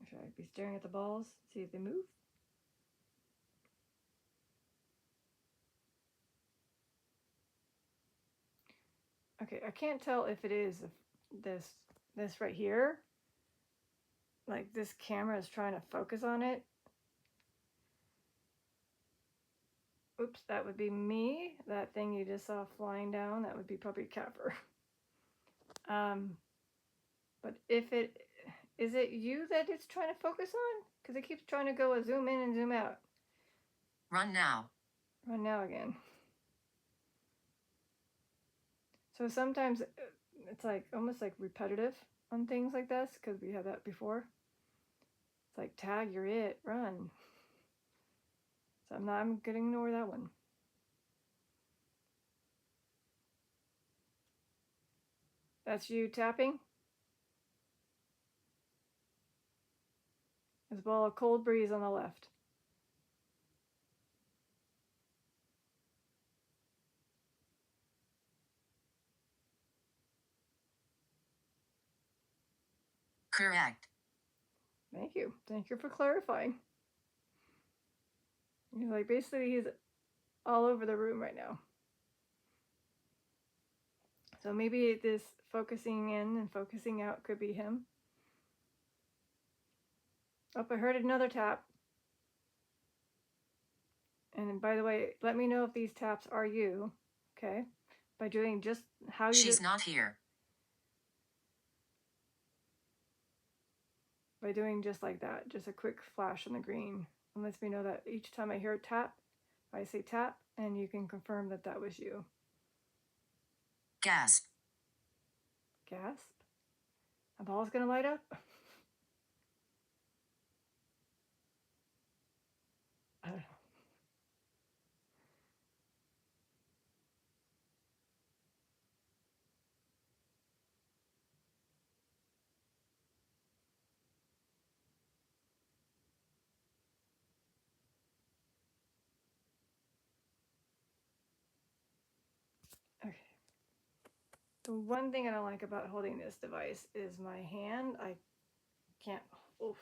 Should I be staring at the balls? See if they move? Okay, I can't tell if it is this right here. Like this camera is trying to focus on it. Oops, that would be me. That thing you just saw flying down, that would be probably Capper. But if it is it you that it's trying to focus on? Because it keeps trying to go a zoom in and zoom out. Run now. Run now again. So sometimes it's like almost like repetitive on things like this because we had that before. It's like tag, you're it, run. So I'm gonna ignore that one. That's you tapping. As well, a cold breeze on the left. Correct. Thank you. Thank you for clarifying. He's like basically he's all over the room right now. So maybe this focusing in and focusing out could be him. Oh, I heard another tap. And by the way, let me know if these taps are you, okay? By doing just how you She's not here. by doing just like that, just a quick flash on the green. And lets me know that each time I hear a tap, I say tap, and you can confirm that that was you. Gasp. Gasp. A ball's gonna light up. I don't know. Okay. The one thing I don't like about holding this device is my hand. I can't. Oof.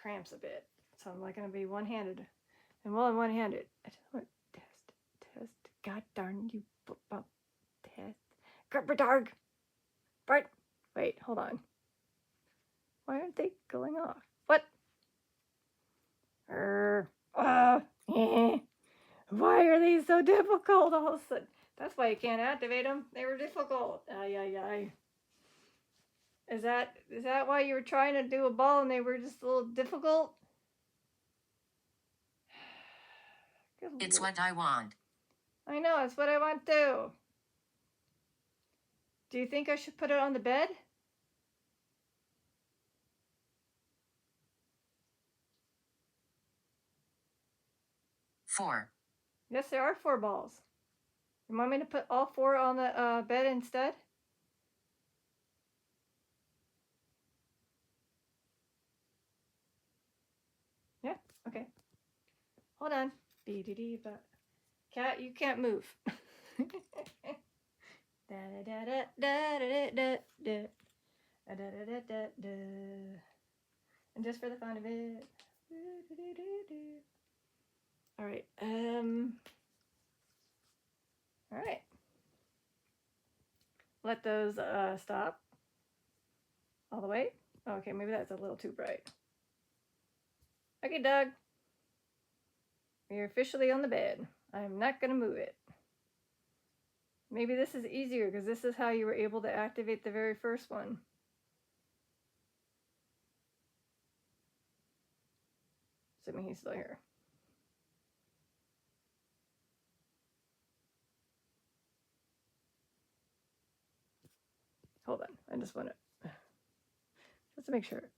Cramps a bit. So I'm like gonna be one-handed. And while I'm one-handed, I just want to test. God darn you, football test. Grubber dog. Bart. Wait, hold on. Why aren't they going off? What? Why are these so difficult all of a sudden? That's why you can't activate them. They were difficult. Ay, ay, ay. Is that why you were trying to do a ball and they were just a little difficult? Good It's Lord. what I want. I know, it's what I want too. Do you think I should put it on the bed? Four. Yes, there are 4 balls. You want me to put all 4 on the bed instead? Yeah, okay. Hold on. But cat, you can't move. And just for the fun of it. All right. All right. Let those stop all the way. Okay, maybe that's a little too bright. Okay, Doug. You're officially on the bed. I'm not going to move it. Maybe this is easier because this is how you were able to activate the very first one. Assuming he's still here. Hold on. I just want to make sure.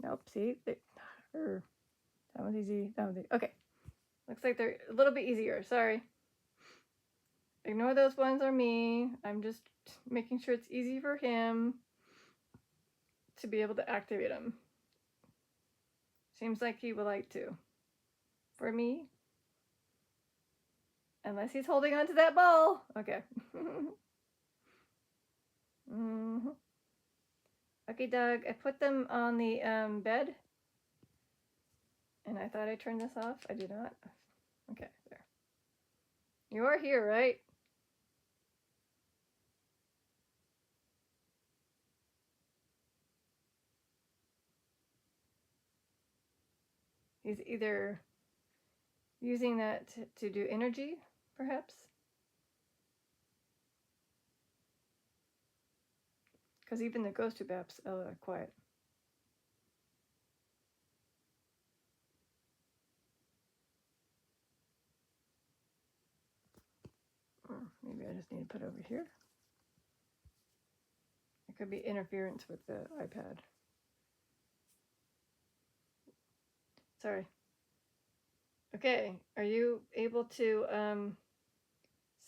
Nope. See? That one's easy. That one's easy. Okay. Looks like they're a little bit easier. Sorry. Ignore those ones on me. I'm just making sure it's easy for him to be able to activate them. Seems like he would like to. For me. Unless he's holding on to that ball. Okay. Mm-hmm. Okay, Doug. I put them on the bed. And I thought I turned this off. I did not. Okay, there. You are here, right? He's either using that to do energy, perhaps? Because even the ghost tube apps are quiet. Maybe I just need to put it over here. It could be interference with the iPad. Sorry. Okay, are you able to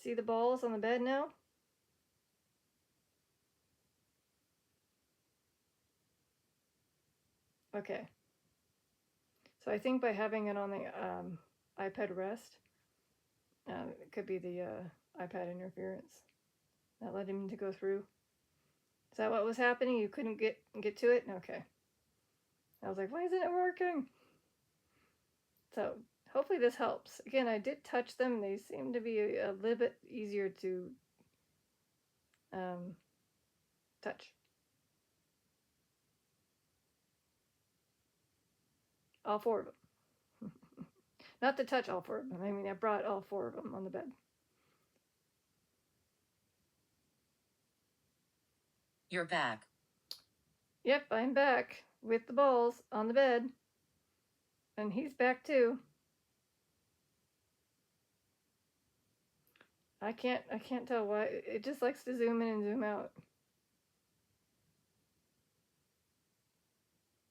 see the balls on the bed now? Okay. So I think by having it on the iPad rest, it could be the iPad interference. Not letting him to go through. Is that what was happening? You couldn't get to it? Okay. I was like, why isn't it working? So hopefully this helps. Again, I did touch them. They seem to be a little bit easier to touch. All 4 of them. Not to touch all 4 of them. I mean, I brought all 4 of them on the bed. You're back. Yep, I'm back with the balls on the bed. And he's back too. I can't tell why. It just likes to zoom in and zoom out.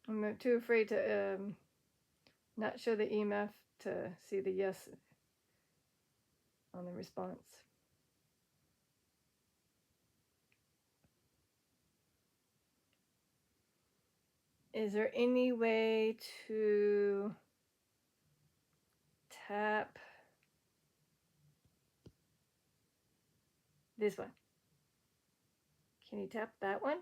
I'm too afraid to not show the EMF to see the yes on the response. Is there any way to tap this one? Can you tap that one?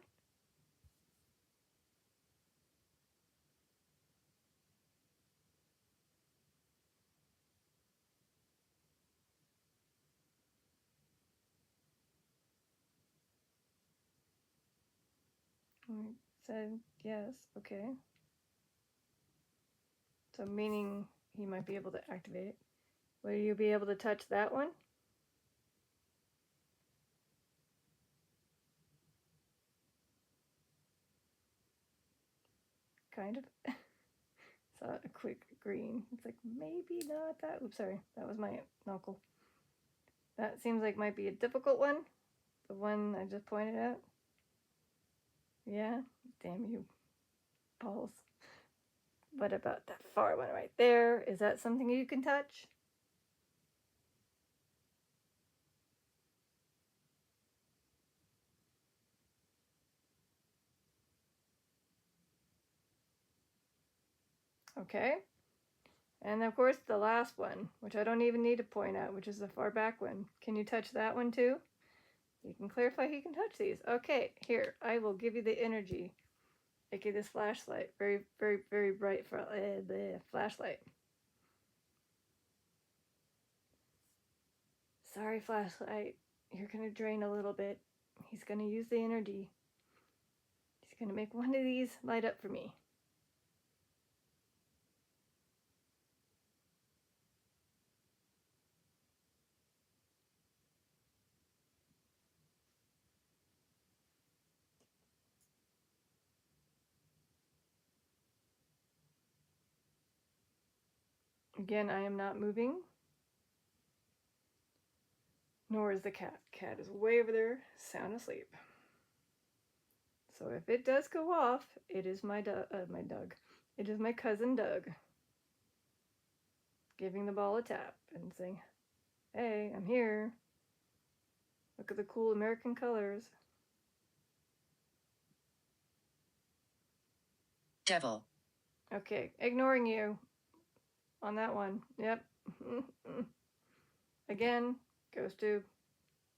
Said yes, okay. So meaning he might be able to activate it. Will you be able to touch that one? Kind of. a quick green. It's like, maybe not that. Oops, sorry. That was my knuckle. That seems like might be a difficult one. The one I just pointed out. Yeah? Damn you, balls. What about that far one right there? Is that something you can touch? Okay. And of course, the last one, which I don't even need to point out, which is the far back one. Can you touch that one too? You can clarify he can touch these. Okay, here, I will give you the energy. I give this flashlight. Very, very, very bright flashlight. Sorry, flashlight. You're going to drain a little bit. He's going to use the energy. He's going to make one of these light up for me. Again, I am not moving. Nor is the cat. Cat is way over there, sound asleep. So if it does go off, it is my Doug. It is my cousin Doug. Giving the ball a tap and saying, hey, I'm here. Look at the cool American colors. Devil. Okay, ignoring you on that one. Yep. Again, goes to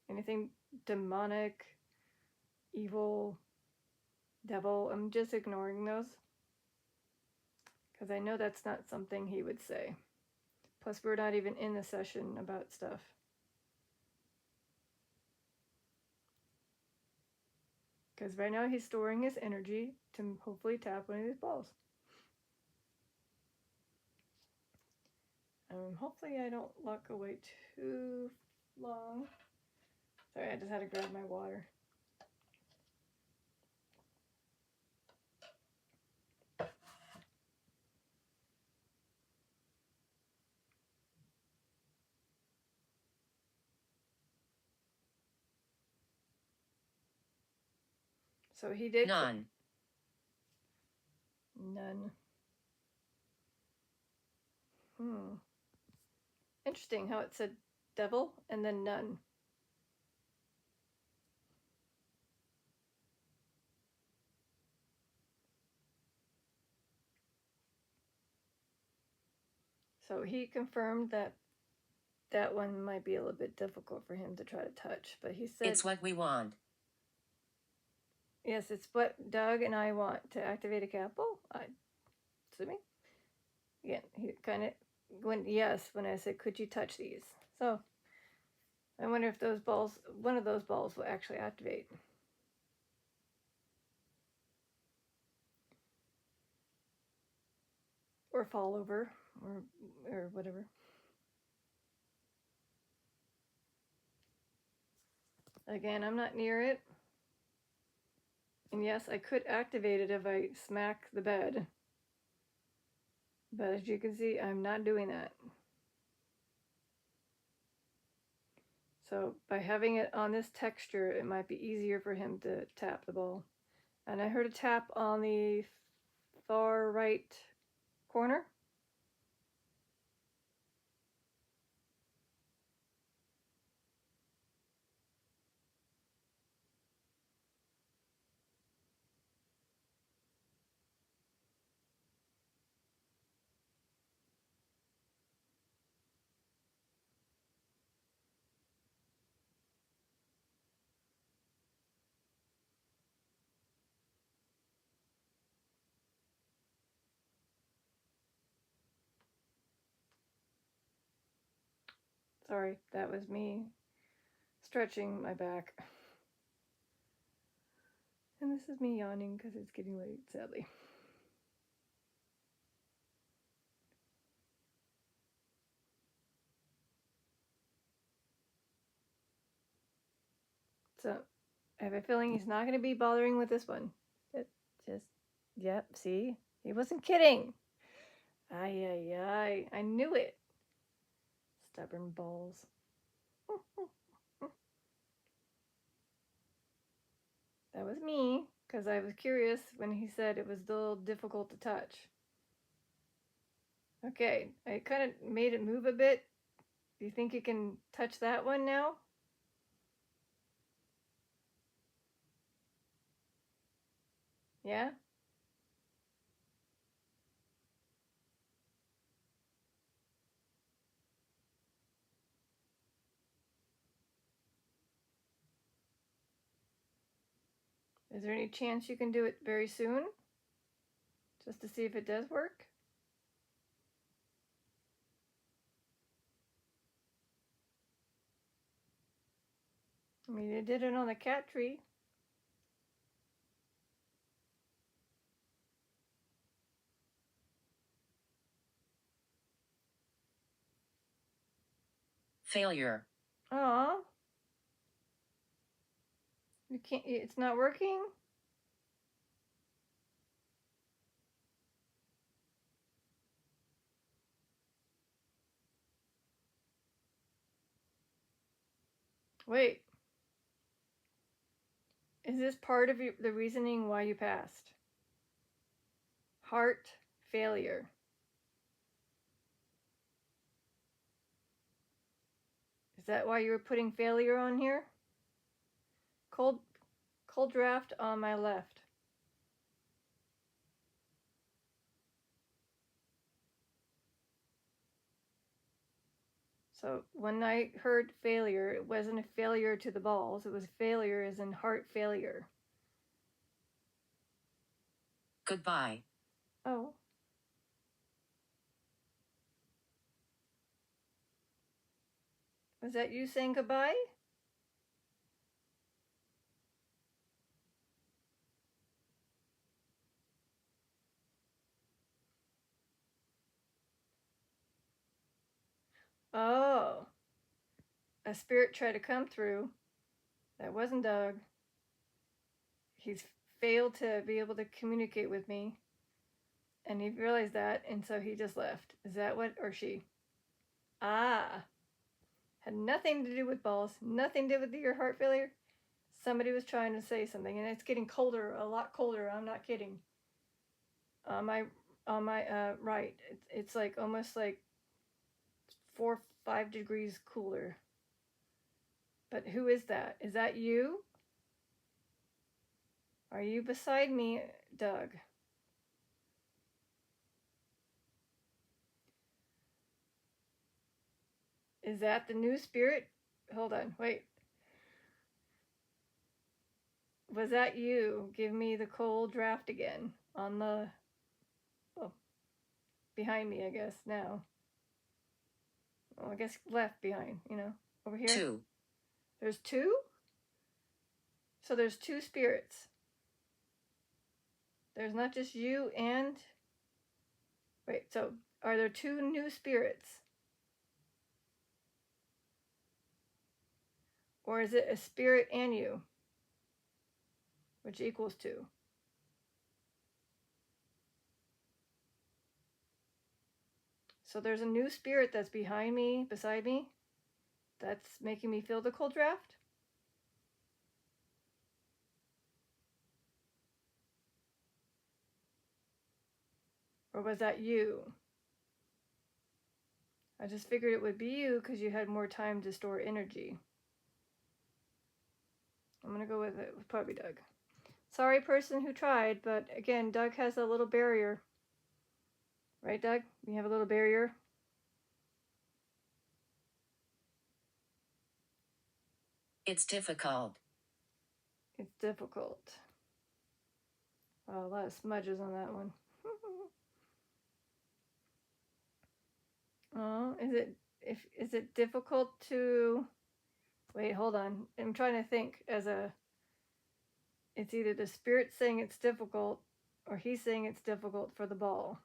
anything demonic, evil, devil. I'm just ignoring those. Because I know that's not something he would say. Plus, we're not even in the session about stuff. Because right now he's storing his energy to hopefully tap one of these balls. Hopefully I don't lock away too long. Sorry, I just had to grab my water. So he did. None. None. Interesting how it said devil and then none. So he confirmed that that one might be a little bit difficult for him to try to touch, but he said It's what we want. Yes, it's what Doug and I want to activate a cat ball. Assuming. Again, he kind of went yes when I said, could you touch these? So I wonder if those balls, one of those balls will actually activate. Or fall over, or whatever. Again, I'm not near it. And yes, I could activate it if I smack the bed. But as you can see, I'm not doing that. So by having it on this texture, it might be easier for him to tap the ball. And I heard a tap on the far right corner. Sorry, that was me stretching my back. And this is me yawning because it's getting late, sadly. So I have a feeling he's not going to be bothering with this one. It just, yep, see? He wasn't kidding. Ay, ay, ay. I knew it. Stubborn balls. That was me, because I was curious when he said it was a little difficult to touch. Okay, I kind of made it move a bit. Do you think you can touch that one now? Yeah? Is there any chance you can do it very soon? Just to see if it does work? I mean, you did it on the cat tree. Failure. Aw. You can't, it's not working? Wait. Is this part of the reasoning why you passed? Heart failure. Is that why you were putting failure on here? Cold draft on my left. So when I heard failure, it wasn't a failure to the balls. It was failure as in heart failure. Goodbye. Oh. Was that you saying goodbye? Oh. A spirit tried to come through. That wasn't Doug. He's failed to be able to communicate with me. And he realized that, and so he just left. Is that what, or she? Ah. Had nothing to do with balls, nothing to do with your heart failure. Somebody was trying to say something, and it's getting colder, a lot colder. I'm not kidding. On my right, it's like almost like 4-5 degrees cooler. But who is that? Is that you? Are you beside me, Doug? Is that the new spirit? Hold on, wait. Was that you? Give me the cold draft again on the, well, behind me, I guess, now. Well, I guess left behind, over here. 2. There's 2? So there's 2 spirits. There's not just you and, wait, so are there 2 new spirits? Or is it a spirit and you? Which equals 2. So there's a new spirit that's behind me, beside me, that's making me feel the cold draft? Or was that you? I just figured it would be you because you had more time to store energy. I'm going to go with it, with probably Doug. Sorry, person who tried, but again, Doug has a little barrier. Right, Doug? You have a little barrier? It's difficult. It's difficult. Oh, a lot of smudges on that one. Oh, is it difficult to wait, hold on. I'm trying to think it's either the spirit saying it's difficult or he's saying it's difficult for the ball.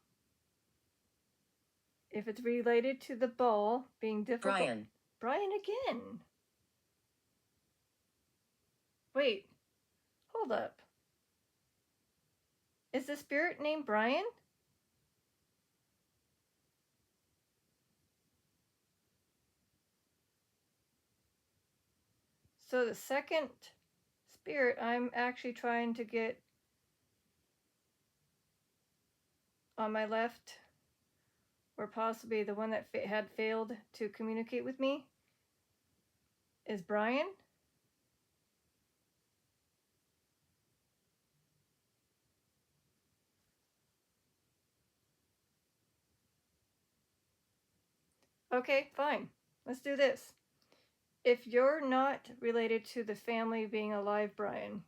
If it's related to the ball being difficult. Brian again. Wait. Hold up. Is the spirit named Brian? So the second spirit I'm actually trying to get on my left, or possibly the one that had failed to communicate with me, is Brian. Okay, fine. Let's do this. If you're not related to the family being alive Brian,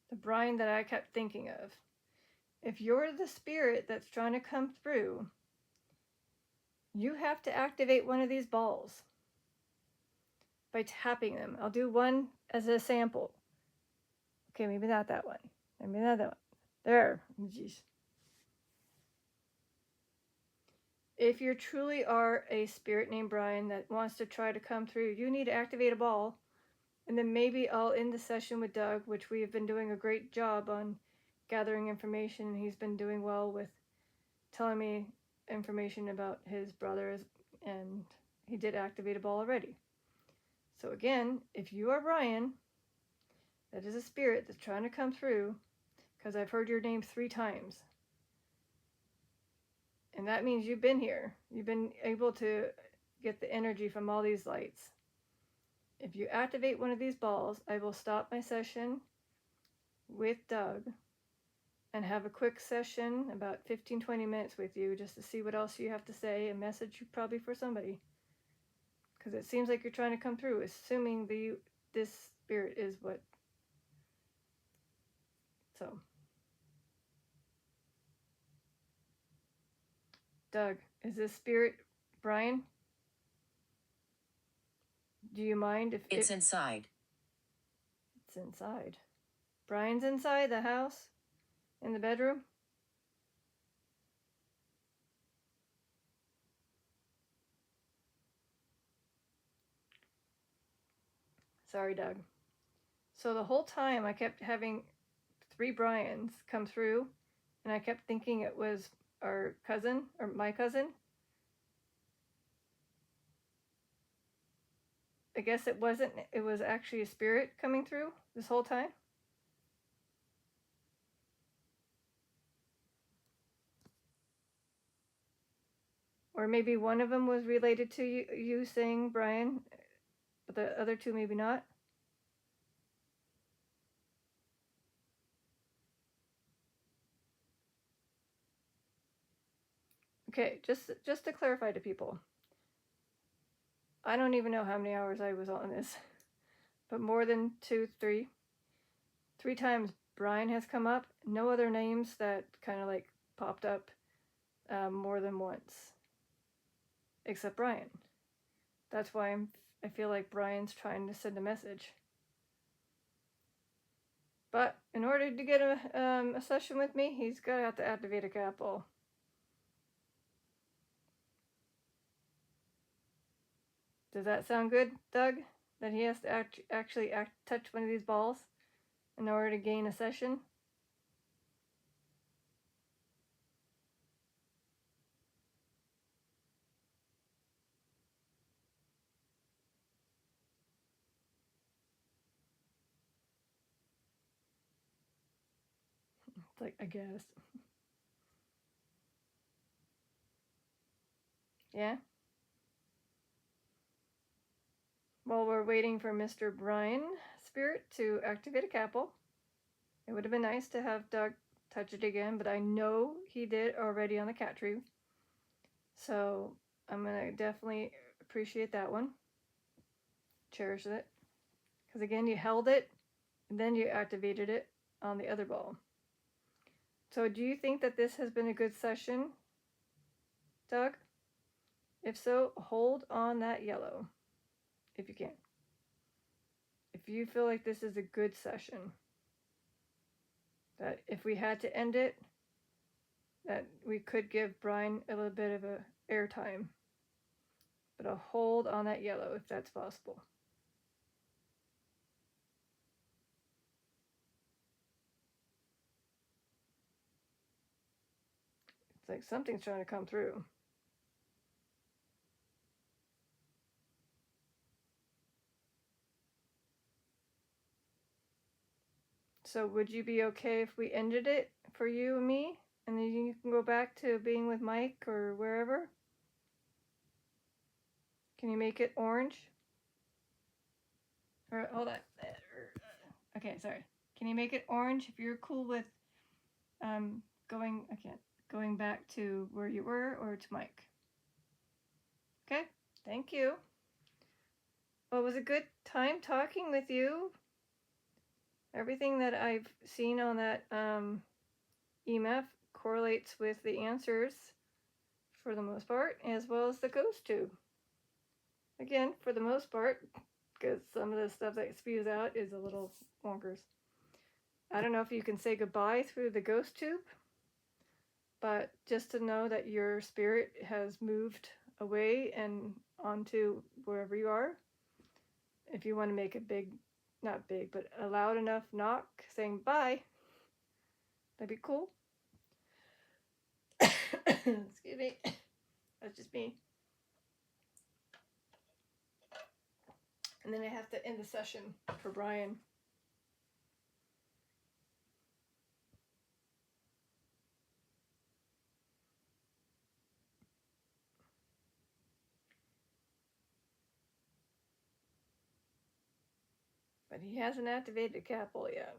the Brian that I kept thinking of, if you're the spirit that's trying to come through, you have to activate one of these balls by tapping them. I'll do one as a sample. Okay, maybe not that one. Maybe not that one. There. Jeez. If you truly are a spirit named Brian that wants to try to come through, you need to activate a ball. And then maybe I'll end the session with Doug, which we have been doing a great job on gathering information. He's been doing well with telling me information about his brothers, and he did activate a ball already. So again, if you are Brian, that is a spirit that's trying to come through, because I've heard your name 3 times. And that means you've been here. You've been able to get the energy from all these lights. If you activate one of these balls, I will stop my session with Doug and have a quick session, about 15-20 minutes with you, just to see what else you have to say, a message probably for somebody. Because it seems like you're trying to come through, assuming this spirit is what. So, Doug, is this spirit Brian? Do you mind if It's inside. It's inside. Brian's inside the house? In the bedroom? Sorry, Doug. So the whole time I kept having 3 Brians come through, and I kept thinking it was our cousin, or my cousin. I guess it wasn't, it was actually a spirit coming through this whole time. Or maybe one of them was related to you saying Brian, but the other 2 maybe not. Okay, just to clarify to people, I don't even know how many hours I was on this, but more than 2, 3. 3 times Brian has come up. No other names that kind of like popped up more than once, except Brian. That's why I feel like Brian's trying to send a message. But in order to get a session with me, he's got to have to activate a cat ball. Does that sound good, Doug? That he has to actually touch one of these balls in order to gain a session? It's like, I guess. Yeah? While we're waiting for Mr. Brian Spirit to activate a capel, it would have been nice to have Doug touch it again, but I know he did already on the cat tree. So I'm going to definitely appreciate that one. Cherish it. Because again, you held it, and then you activated it on the other ball. So do you think that this has been a good session, Doug? If so, hold on that yellow, if you can. If you feel like this is a good session, that if we had to end it, that we could give Brian a little bit of a airtime. But I'll hold on that yellow if that's possible. It's like something's trying to come through. So would you be okay if we ended it for you and me? And then you can go back to being with Mike or wherever? Can you make it orange? Or hold on. Okay, sorry. Can you make it orange if you're cool with going back to where you were or to Mike? Okay, thank you. Well, it was a good time talking with you. Everything that I've seen on that EMF correlates with the answers for the most part, as well as the ghost tube. Again, for the most part, because some of the stuff that spews out is a little bonkers. I don't know if you can say goodbye through the ghost tube, but just to know that your spirit has moved away and onto wherever you are. If you want to make a big, not big, but a loud enough knock saying bye, that'd be cool. Excuse me. That's just me. And then I have to end the session for Brian. But he hasn't activated the cat ball yet.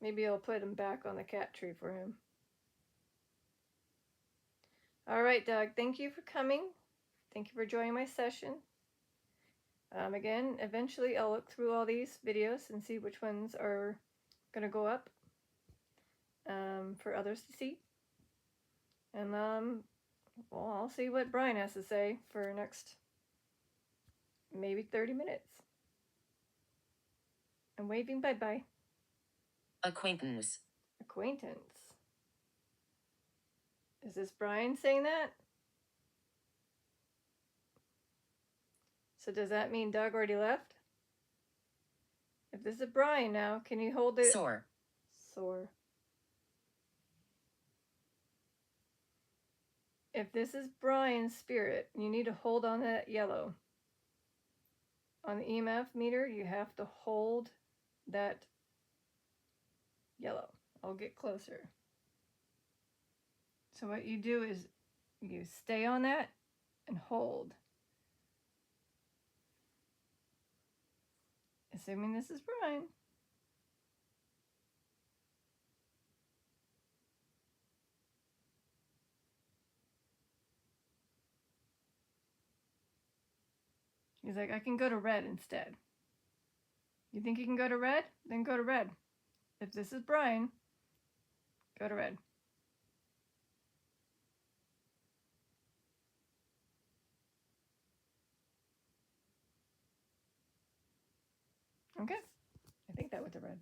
Maybe I'll put him back on the cat tree for him. All right, Doug. Thank you for coming. Thank you for joining my session. Again, eventually I'll look through all these videos and see which ones are going to go up for others to see. And well, I'll see what Brian has to say for next maybe 30 minutes. I'm waving bye-bye. Acquaintance. Acquaintance. Is this Brian saying that? So does that mean Doug already left? If this is Brian now, can you hold it? Soar. Soar. If this is Brian's spirit, you need to hold on that yellow. On the EMF meter, you have to hold that yellow. I'll get closer. So what you do is you stay on that and hold. Assuming this is Brian. He's like, I can go to red instead. You think you can go to red? Then go to red. If this is Brian, go to red. Okay. I think that went to red.